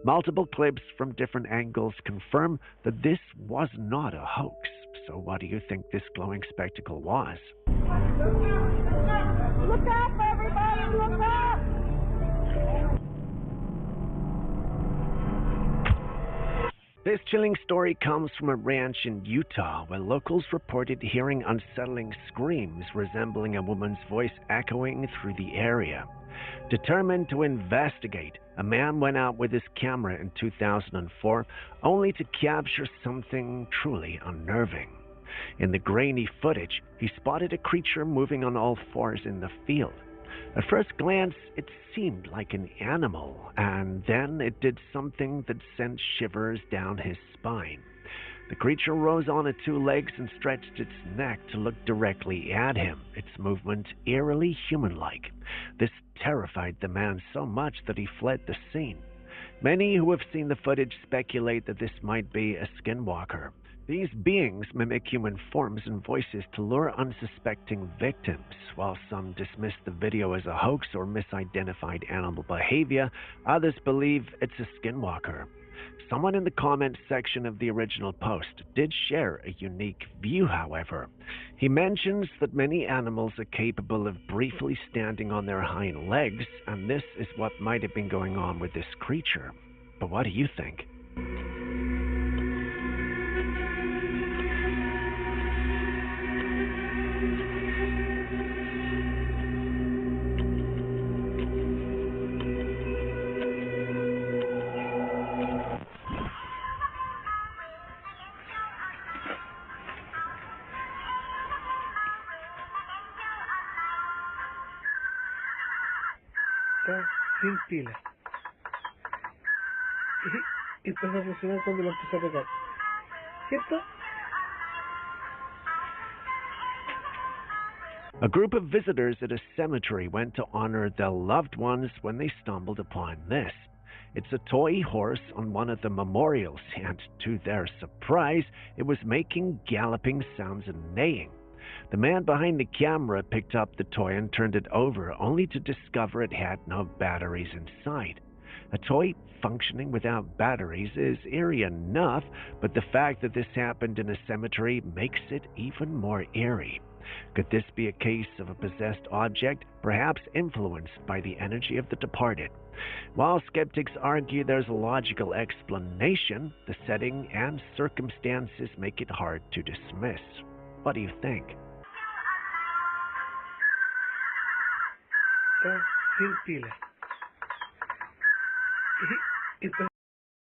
Multiple clips from different angles confirm that this was not a hoax. So what do you think this glowing spectacle was? Look up, everybody! Look up! This chilling story comes from a ranch in Utah where locals reported hearing unsettling screams resembling a woman's voice echoing through the area. Determined to investigate, a man went out with his camera in 2004 only to capture something truly unnerving. In the grainy footage, he spotted a creature moving on all fours in the field. At first glance, it seemed like an animal, and then it did something that sent shivers down his spine. The creature rose on its 2 legs and stretched its neck to look directly at him, its movement eerily human-like. This terrified the man so much that he fled the scene. Many who have seen the footage speculate that this might be a skinwalker. These beings mimic human forms and voices to lure unsuspecting victims. While some dismiss the video as a hoax or misidentified animal behavior, others believe it's a skinwalker. Someone in the comments section of the original post did share a unique view, however. He mentions that many animals are capable of briefly standing on their hind legs, and this is what might have been going on with this creature. But what do you think? sin pila. Y empieza a funcionar cuando lo empieza a tocar. ¿Cierto? A group of visitors at a cemetery went to honor their loved ones when they stumbled upon this. It's a toy horse on one of the memorials, and to their surprise, it was making galloping sounds and neighing. The man behind the camera picked up the toy and turned it over, only to discover it had no batteries inside. A toy functioning without batteries is eerie enough, but the fact that this happened in a cemetery makes it even more eerie. Could this be a case of a possessed object, perhaps influenced by the energy of the departed? While skeptics argue there's a logical explanation, the setting and circumstances make it hard to dismiss. What do you think? Sin pila.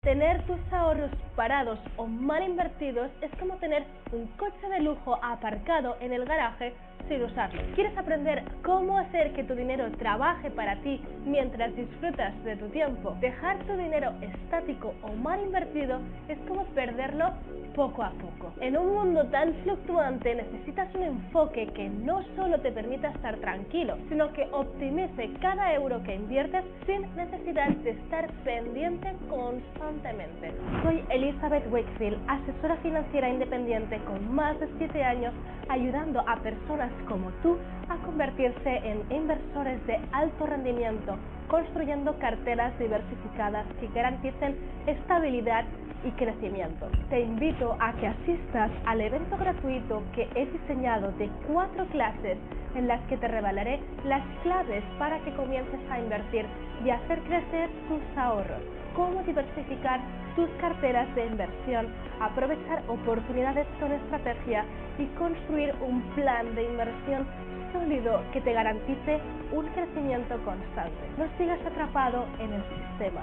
Tener tus ahorros parados o mal invertidos es como tener un coche de lujo aparcado en el garaje sin usarlo. ¿Quieres aprender cómo hacer que tu dinero trabaje para ti mientras disfrutas de tu tiempo? Dejar tu dinero estático o mal invertido es como perderlo poco a poco. En un mundo tan fluctuante necesitas un enfoque que no solo te permita estar tranquilo, sino que optimice cada euro que inviertes sin necesidad de estar pendiente constantemente. Soy Elizabeth Wakefield, asesora financiera independiente con más de 7 años ayudando a personas como tú a convertirse en inversores de alto rendimiento, construyendo carteras diversificadas que garanticen estabilidad y crecimiento. Te invito a que asistas al evento gratuito que he diseñado de 4 clases en las que te revelaré las claves para que comiences a invertir y hacer crecer tus ahorros, cómo diversificar tus carteras de inversión, aprovechar oportunidades con estrategia y construir un plan de inversión sólido que te garantice un crecimiento constante. No sigas atrapado en el sistema.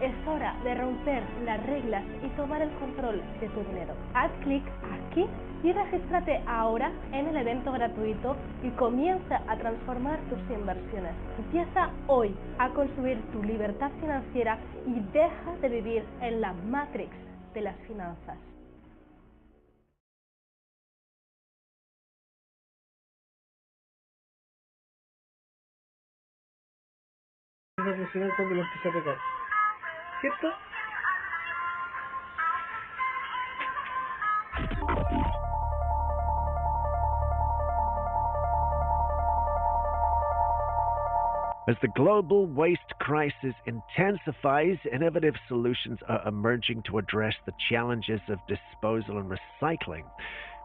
Es hora de romper las reglas y tomar el control de tu dinero. Haz clic aquí y regístrate ahora en el evento gratuito y comienza a transformar tus inversiones. Empieza hoy a construir tu libertad financiera y deja de vivir en la Matrix de las finanzas. Va a funcionar cuando lo empieza a tocar. ¿Cierto? As the global waste crisis intensifies, innovative solutions are emerging to address the challenges of disposal and recycling.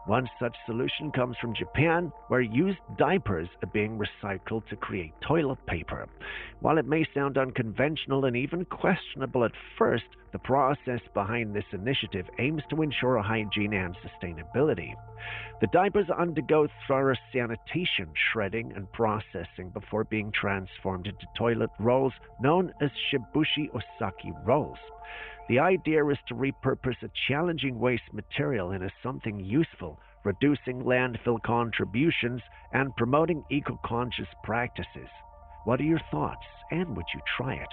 One such solution comes from Japan, where used diapers are being recycled to create toilet paper. While it may sound unconventional and even questionable at first, the process behind this initiative aims to ensure hygiene and sustainability. The diapers undergo thorough sanitation, shredding, and processing before being transformed into toilet rolls known as shibushi osaki rolls. The idea is to repurpose a challenging waste material into something useful, reducing landfill contributions and promoting eco-conscious practices. What are your thoughts, and would you try it?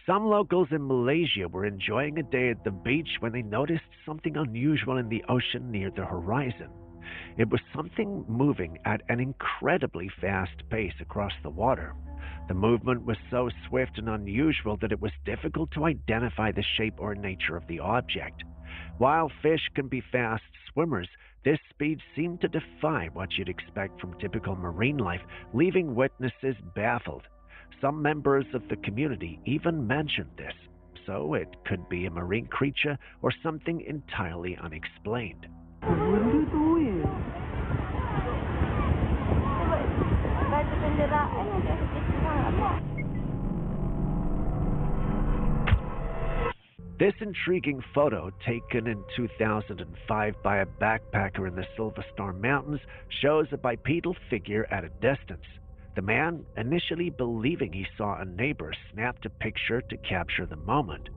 Some locals in Malaysia were enjoying a day at the beach when they noticed something unusual in the ocean near the horizon. It was something moving at an incredibly fast pace across the water. The movement was so swift and unusual that it was difficult to identify the shape or nature of the object. While fish can be fast swimmers, this speed seemed to defy what you'd expect from typical marine life, leaving witnesses baffled. Some members of the community even mentioned this, so it could be a marine creature or something entirely unexplained. This intriguing photo, taken in 2005 by a backpacker in the Silver Star Mountains, shows a bipedal figure at a distance. The man, initially believing he saw a neighbor, snapped a picture to capture the moment.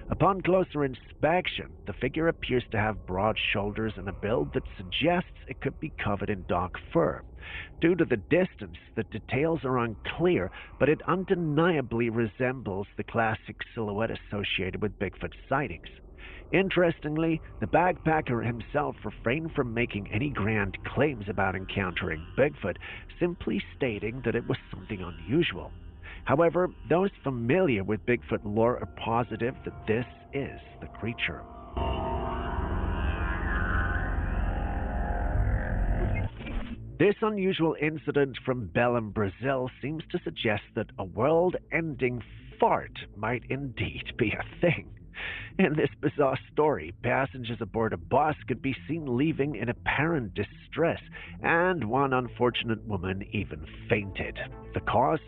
Upon closer inspection, the figure appears to have broad shoulders and a build that suggests it could be covered in dark fur. Due to the distance, the details are unclear, but it undeniably resembles the classic silhouette associated with Bigfoot sightings. Interestingly, the backpacker himself refrained from making any grand claims about encountering Bigfoot, simply stating that it was something unusual. However, those familiar with Bigfoot lore are positive that this is the creature. This unusual incident from Belém, Brazil seems to suggest that a world-ending fart might indeed be a thing. In this bizarre story, passengers aboard a bus could be seen leaving in apparent distress, and one unfortunate woman even fainted. The cause?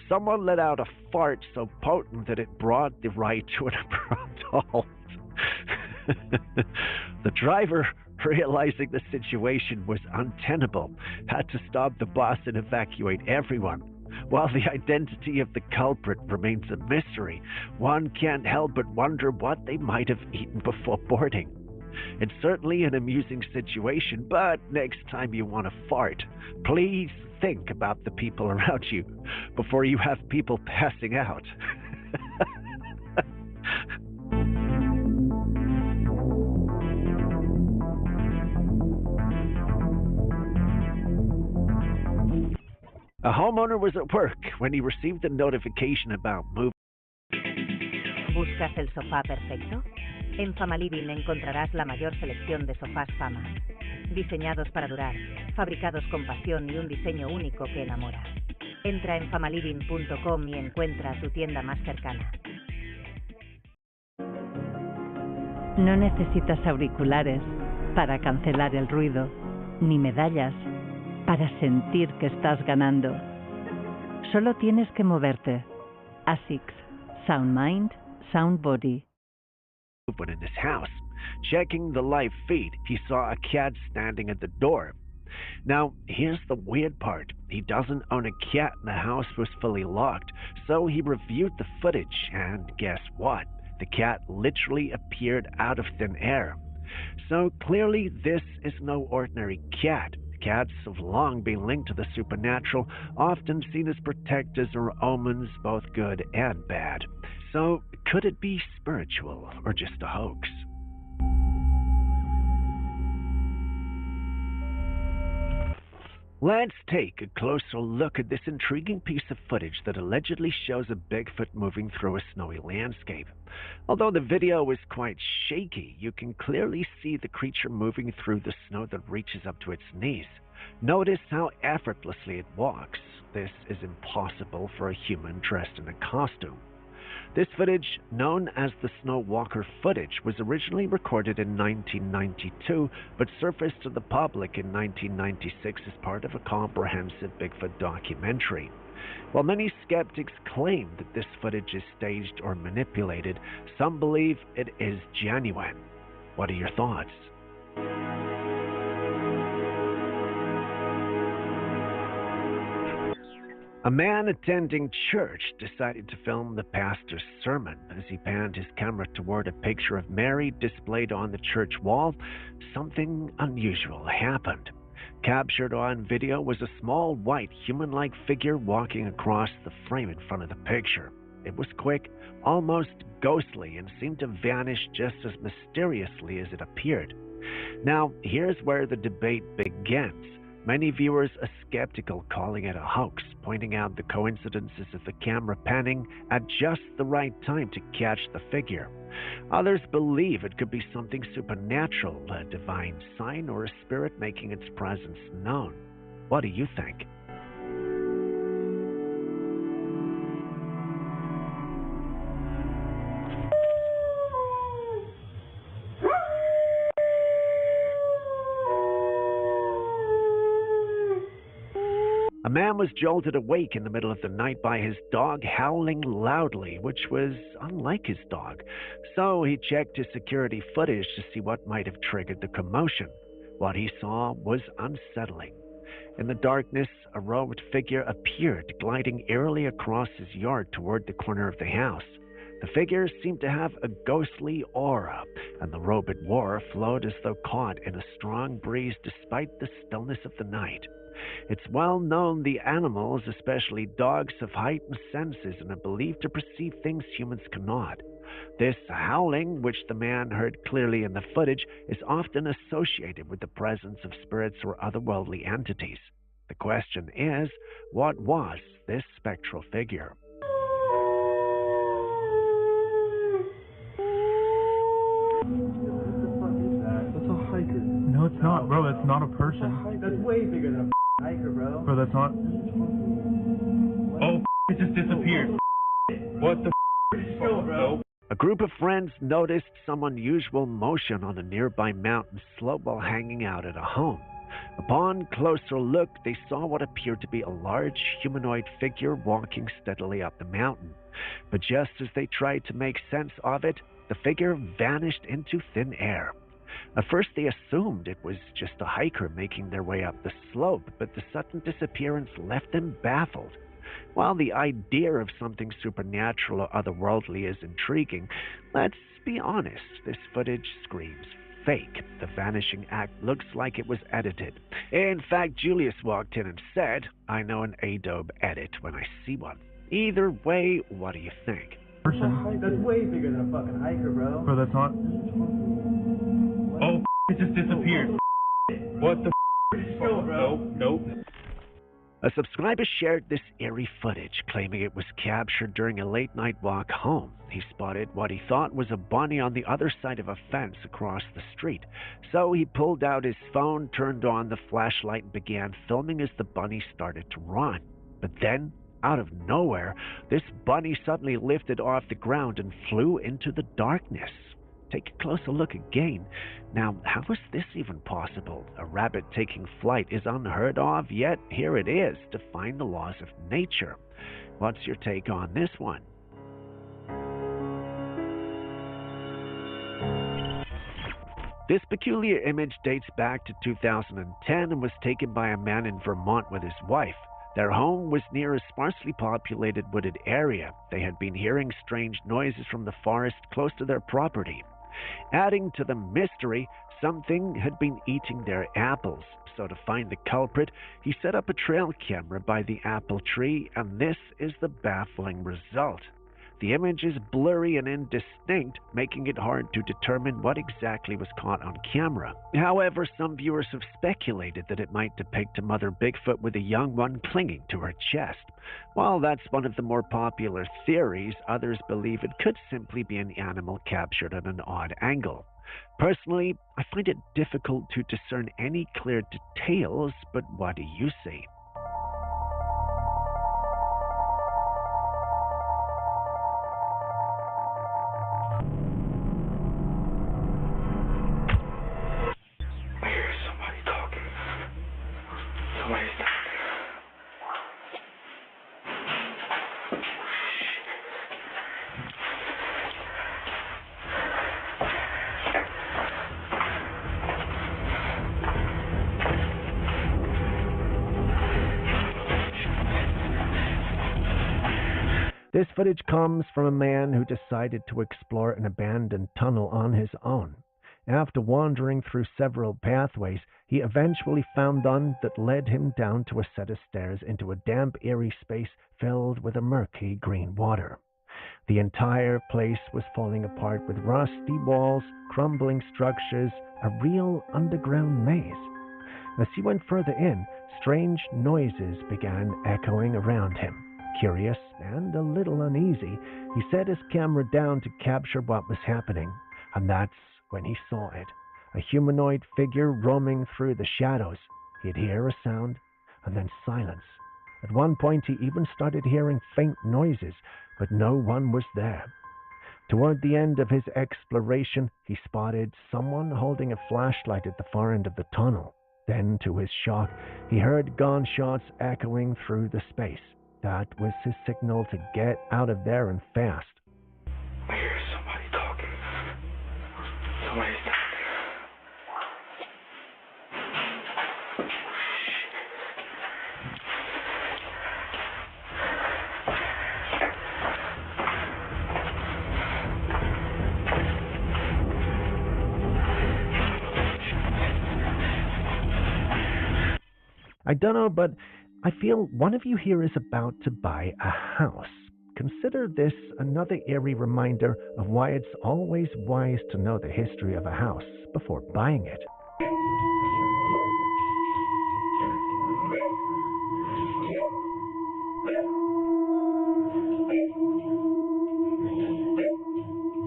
Someone let out a fart so potent that it brought the ride to an abrupt halt. The driver, realizing the situation was untenable, had to stop the bus and evacuate everyone. While the identity of the culprit remains a mystery, one can't help but wonder what they might have eaten before boarding. It's certainly an amusing situation, but next time you want to fart, please think about the people around you before you have people passing out. A homeowner was at work when he received a notification about moving. ¿Buscas el sofá perfecto? En Fama Living encontrarás la mayor selección de sofás Fama. Diseñados para durar, fabricados con pasión y un diseño único que enamora. Entra en famaliving.com y encuentra tu tienda más cercana. No necesitas auriculares para cancelar el ruido, ni medallas para sentir que estás ganando. Solo tienes que moverte. ASICS. Sound Mind, Sound Body. But in his house, checking the live feed, he saw a cat standing at the door. Now, here's the weird part. He doesn't own a cat and the house was fully locked, so he reviewed the footage and guess what? The cat literally appeared out of thin air. So clearly this is no ordinary cat. Cats have long been linked to the supernatural, often seen as protectors or omens, both good and bad. So, could it be spiritual or just a hoax? Let's take a closer look at this intriguing piece of footage that allegedly shows a Bigfoot moving through a snowy landscape. Although the video is quite shaky, you can clearly see the creature moving through the snow that reaches up to its knees. Notice how effortlessly it walks. This is impossible for a human dressed in a costume. This footage, known as the Snow Walker footage, was originally recorded in 1992, but surfaced to the public in 1996 as part of a comprehensive Bigfoot documentary. While many skeptics claim that this footage is staged or manipulated, some believe it is genuine. What are your thoughts? A man attending church decided to film the pastor's sermon. As he panned his camera toward a picture of Mary displayed on the church wall, something unusual happened. Captured on video was a small, white, human-like figure walking across the frame in front of the picture. It was quick, almost ghostly, and seemed to vanish just as mysteriously as it appeared. Now, here's where the debate begins. Many viewers are skeptical, calling it a hoax, pointing out the coincidences of the camera panning at just the right time to catch the figure. Others believe it could be something supernatural, a divine sign, or a spirit making its presence known. What do you think? A man was jolted awake in the middle of the night by his dog howling loudly, which was unlike his dog. So he checked his security footage to see what might have triggered the commotion. What he saw was unsettling. In the darkness, a robed figure appeared, gliding eerily across his yard toward the corner of the house. The figure seemed to have a ghostly aura, and the robe it wore flowed as though caught in a strong breeze despite the stillness of the night. It's well known the animals, especially dogs, have heightened senses and are believed to perceive things humans cannot. This howling, which the man heard clearly in the footage, is often associated with the presence of spirits or otherworldly entities. The question is, what was this spectral figure? That's a hiker. No, it's not, bro. That's not a person. That's way bigger than a hiker, bro. Bro, that's not. Oh, it just disappeared. What the Chill, bro. A group of friends noticed some unusual motion on a nearby mountain slope while hanging out at a home. Upon closer look, they saw what appeared to be a large humanoid figure walking steadily up the mountain. But just as they tried to make sense of it, the figure vanished into thin air. At first they assumed it was just a hiker making their way up the slope, but the sudden disappearance left them baffled. While the idea of something supernatural or otherworldly is intriguing, let's be honest, this footage screams fake. The vanishing act looks like it was edited. In fact, Julius walked in and said, "I know an Adobe edit when I see one." Either way, what do you think? That's way bigger than a fucking hiker, bro. Bro, that's not. Oh, it just disappeared. What the? Chill, bro. Nope. A subscriber shared this eerie footage, claiming it was captured during a late-night walk home. He spotted what he thought was a bunny on the other side of a fence across the street. So he pulled out his phone, turned on the flashlight, and began filming as the bunny started to run. But then, out of nowhere, this bunny suddenly lifted off the ground and flew into the darkness. Take a closer look again. Now, how is this even possible? A rabbit taking flight is unheard of, yet here it is, defying the laws of nature. What's your take on this one? This peculiar image dates back to 2010 and was taken by a man in Vermont with his wife. Their home was near a sparsely populated wooded area. They had been hearing strange noises from the forest close to their property. Adding to the mystery, something had been eating their apples. So to find the culprit, he set up a trail camera by the apple tree, and this is the baffling result. The image is blurry and indistinct, making it hard to determine what exactly was caught on camera. However, some viewers have speculated that it might depict a mother Bigfoot with a young one clinging to her chest. While that's one of the more popular theories, others believe it could simply be an animal captured at an odd angle. Personally, I find it difficult to discern any clear details, but what do you see? This footage comes from a man who decided to explore an abandoned tunnel on his own. After wandering through several pathways, he eventually found one that led him down to a set of stairs into a damp, eerie space filled with a murky green water. The entire place was falling apart with rusty walls, crumbling structures, a real underground maze. As he went further in, strange noises began echoing around him. Curious and a little uneasy, he set his camera down to capture what was happening, and that's when he saw it. A humanoid figure roaming through the shadows. He'd hear a sound, and then silence. At one point he even started hearing faint noises, but no one was there. Toward the end of his exploration, he spotted someone holding a flashlight at the far end of the tunnel. Then, to his shock, he heard gunshots echoing through the space. That was his signal to get out of there and fast. I hear somebody talking. Somebody's talking. I don't know, but I feel one of you here is about to buy a house. Consider this another eerie reminder of why it's always wise to know the history of a house before buying it.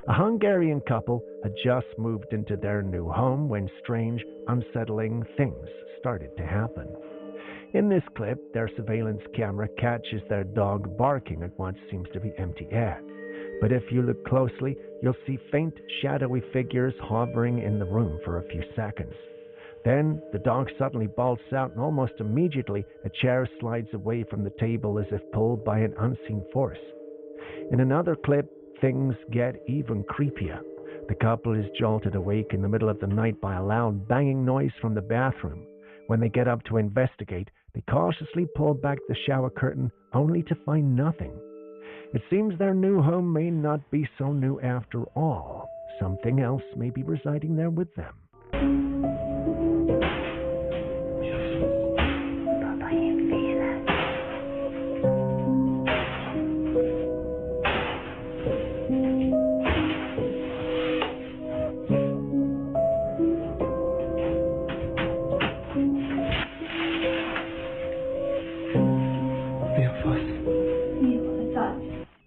A Hungarian couple had just moved into their new home when strange, unsettling things started to happen. In this clip, their surveillance camera catches their dog barking at what seems to be empty air. But if you look closely, you'll see faint, shadowy figures hovering in the room for a few seconds. Then, the dog suddenly bolts out, and almost immediately, a chair slides away from the table as if pulled by an unseen force. In another clip, things get even creepier. The couple is jolted awake in the middle of the night by a loud banging noise from the bathroom. When they get up to investigate, they cautiously pull back the shower curtain, only to find nothing. It seems their new home may not be so new after all. Something else may be residing there with them.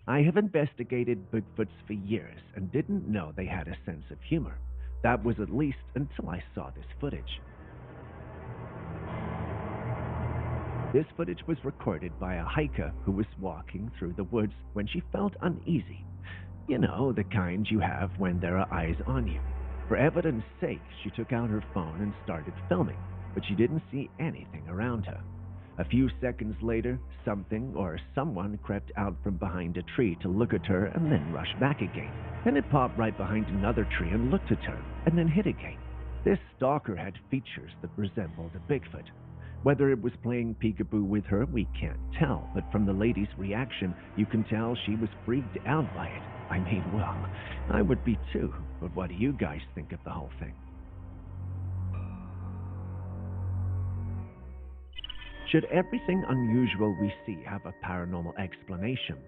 I have investigated Bigfoots for years and didn't know they had a sense of humor. That was at least until I saw this footage. This footage was recorded by a hiker who was walking through the woods when she felt uneasy. You know, the kind you have when there are eyes on you. For evidence sake, she took out her phone and started filming, but she didn't see anything around her. A few seconds later, something or someone crept out from behind a tree to look at her and then rushed back again. Then it popped right behind another tree and looked at her, and then hid again. This stalker had features that resembled a Bigfoot. Whether it was playing peekaboo with her, we can't tell, but from the lady's reaction, you can tell she was freaked out by it. I mean, well, I would be too, but what do you guys think of the whole thing? Should everything unusual we see have a paranormal explanation?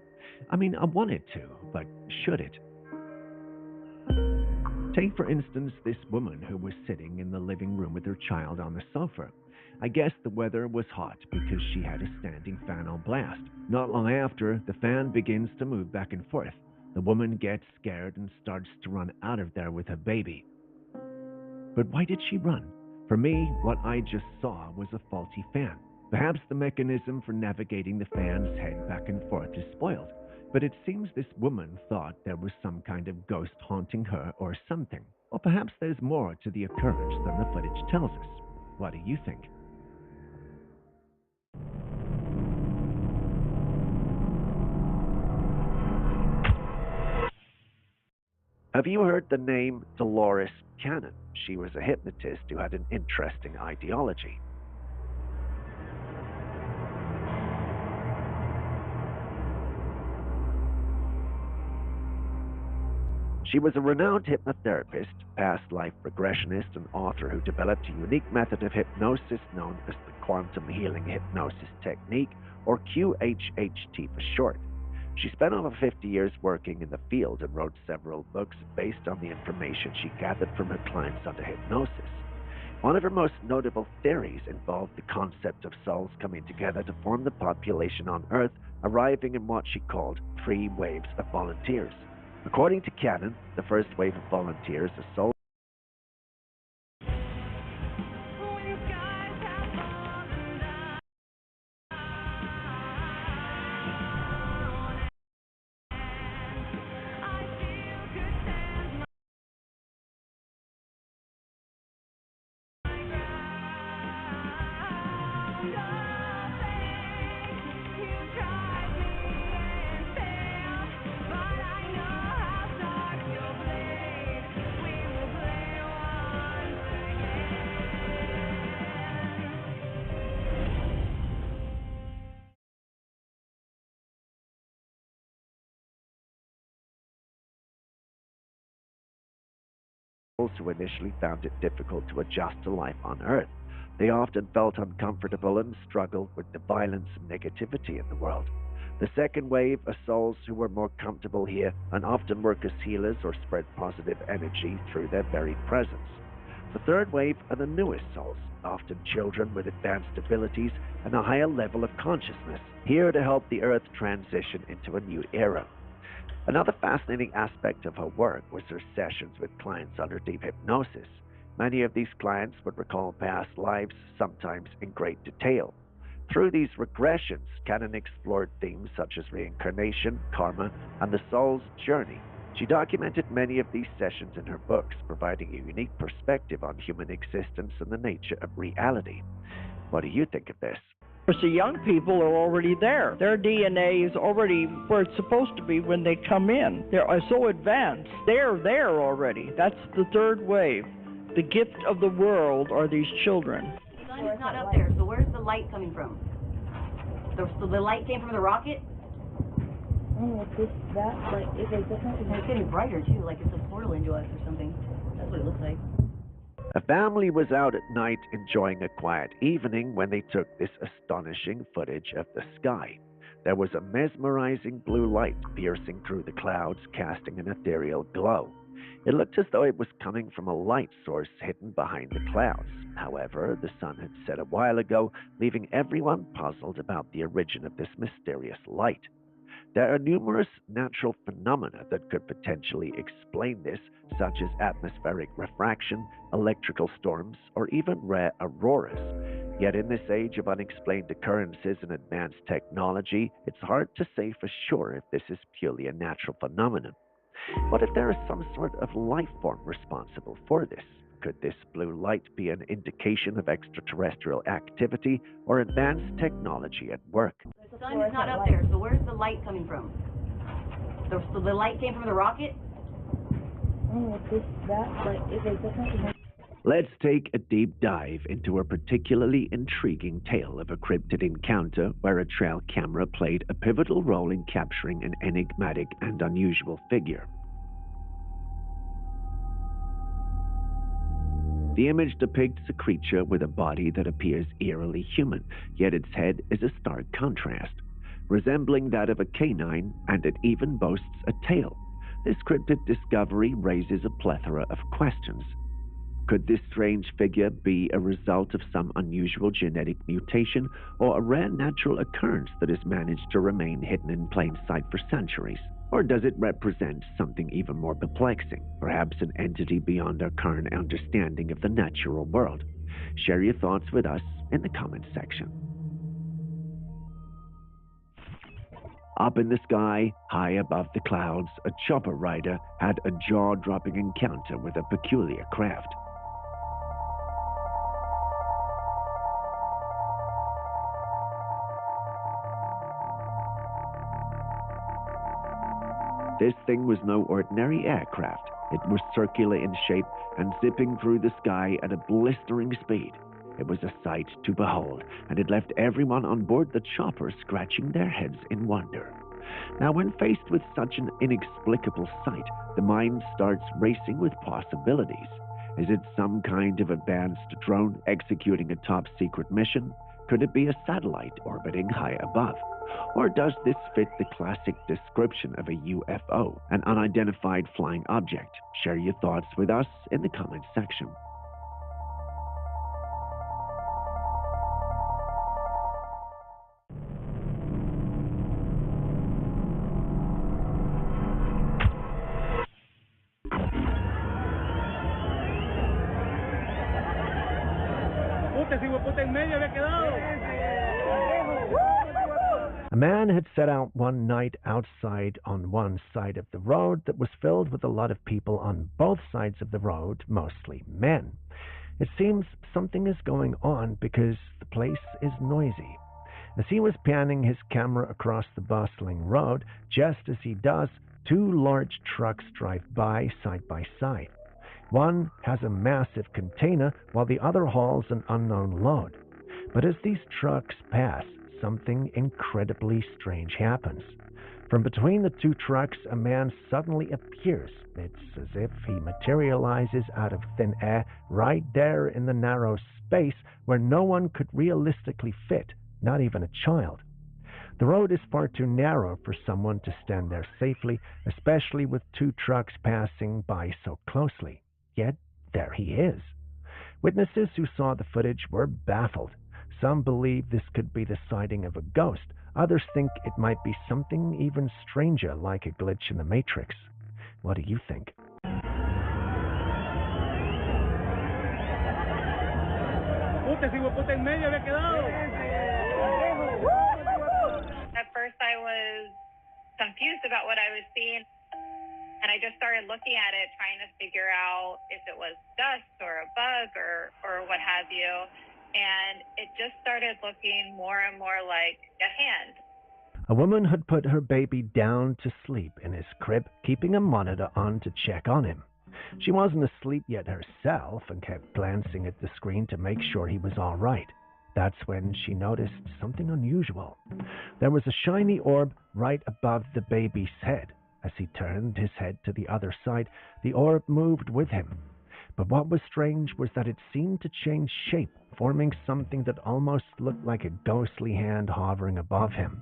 I mean, I want it to, but should it? Take, for instance, this woman who was sitting in the living room with her child on the sofa. I guess the weather was hot because she had a standing fan on blast. Not long after, the fan begins to move back and forth. The woman gets scared and starts to run out of there with her baby. But why did she run? For me, what I just saw was a faulty fan. Perhaps the mechanism for navigating the fan's head back and forth is spoiled, but it seems this woman thought there was some kind of ghost haunting her or something. Or perhaps there's more to the occurrence than the footage tells us. What do you think? Have you heard the name Dolores Cannon? She was a hypnotist who had an interesting ideology. She was a renowned hypnotherapist, past life regressionist, and author who developed a unique method of hypnosis known as the quantum healing hypnosis technique, or QHHT for short. She spent over 50 years working in the field and wrote several books based on the information she gathered from her clients under hypnosis. One of her most notable theories involved the concept of souls coming together to form the population on Earth, arriving in what she called 3 waves of volunteers. According to Cannon, the first wave of volunteers are souls who initially found it difficult to adjust to life on Earth. They often felt uncomfortable and struggled with the violence and negativity in the world. The second wave are souls who were more comfortable here and often work as healers or spread positive energy through their very presence. The third wave are the newest souls, often children with advanced abilities and a higher level of consciousness, here to help the Earth transition into a new era. Another fascinating aspect of her work was her sessions with clients under deep hypnosis. Many of these clients would recall past lives, sometimes in great detail. Through these regressions, Cannon explored themes such as reincarnation, karma, and the soul's journey. She documented many of these sessions in her books, providing a unique perspective on human existence and the nature of reality. What do you think of this? Because the young people are already there. Their DNA is already where it's supposed to be when they come in. They're so advanced. They're there already. That's the third wave. The gift of the world are these children. The sun is not up there, so where's the light coming from? So the light came from the rocket? Oh, it's that, like, if it's different. It's getting brighter, too, like it's a portal into us or something. That's what it looks like. A family was out at night enjoying a quiet evening when they took this astonishing footage of the sky. There was a mesmerizing blue light piercing through the clouds, casting an ethereal glow. It looked as though it was coming from a light source hidden behind the clouds. However, the sun had set a while ago, leaving everyone puzzled about the origin of this mysterious light. There are numerous natural phenomena that could potentially explain this, such as atmospheric refraction, electrical storms, or even rare auroras. Yet in this age of unexplained occurrences and advanced technology, it's hard to say for sure if this is purely a natural phenomenon. What if there is some sort of life form responsible for this? Could this blue light be an indication of extraterrestrial activity or advanced technology at work? The sun is not up there, so where's the light coming from? So the light came from the rocket? Oh, it's that, like, if it's different. Let's take a deep dive into a particularly intriguing tale of a cryptid encounter where a trail camera played a pivotal role in capturing an enigmatic and unusual figure. The image depicts a creature with a body that appears eerily human, yet its head is a stark contrast, resembling that of a canine, and it even boasts a tail. This cryptid discovery raises a plethora of questions. Could this strange figure be a result of some unusual genetic mutation or a rare natural occurrence that has managed to remain hidden in plain sight for centuries? Or does it represent something even more perplexing, perhaps an entity beyond our current understanding of the natural world? Share your thoughts with us in the comments section. Up in the sky, high above the clouds, a chopper rider had a jaw-dropping encounter with a peculiar craft. This thing was no ordinary aircraft. It was circular in shape and zipping through the sky at a blistering speed. It was a sight to behold, and it left everyone on board the chopper scratching their heads in wonder. Now, when faced with such an inexplicable sight, the mind starts racing with possibilities. Is it some kind of advanced drone executing a top-secret mission? Could it be a satellite orbiting high above? Or does this fit the classic description of a UFO, an unidentified flying object? Share your thoughts with us in the comments section. A man had set out one night outside on one side of the road that was filled with a lot of people on both sides of the road, mostly men. It seems something is going on because the place is noisy. As he was panning his camera across the bustling road, just as he does, two large trucks drive by side. One has a massive container while the other hauls an unknown load. But as these trucks pass, something incredibly strange happens. From between the two trucks, a man suddenly appears. It's as if he materializes out of thin air right there in the narrow space where no one could realistically fit, not even a child. The road is far too narrow for someone to stand there safely, especially with two trucks passing by so closely. Yet, there he is. Witnesses who saw the footage were baffled. Some believe this could be the sighting of a ghost. Others think it might be something even stranger, like a glitch in the Matrix. What do you think? At first I was confused about what I was seeing, and I just started looking at it, trying to figure out if it was dust or a bug or what have you, and it just started looking more and more like a hand. A woman had put her baby down to sleep in his crib, keeping a monitor on to check on him. She wasn't asleep yet herself and kept glancing at the screen to make sure he was all right. That's when she noticed something unusual. There was a shiny orb right above the baby's head. As he turned his head to the other side, the orb moved with him. But what was strange was that it seemed to change shape, forming something that almost looked like a ghostly hand hovering above him.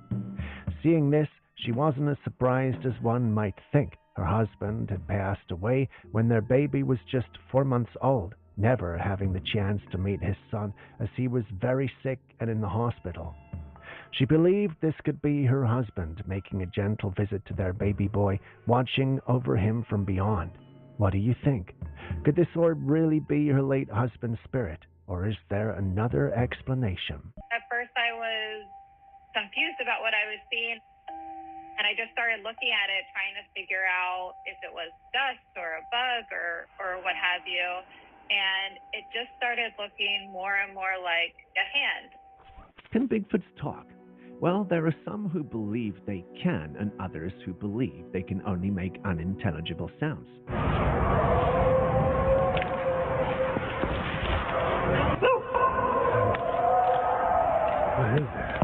Seeing this, she wasn't as surprised as one might think. Her husband had passed away when their baby was just 4 months old, never having the chance to meet his son as he was very sick and in the hospital. She believed this could be her husband making a gentle visit to their baby boy, watching over him from beyond. What do you think? Could this orb really be her late husband's spirit, or is there another explanation? At first I was confused about what I was seeing, and I just started looking at it, trying to figure out if it was dust or a bug or what have you, and it just started looking more and more like a hand. Can Bigfoots talk? Well, there are some who believe they can, and others who believe they can only make unintelligible sounds. What is that?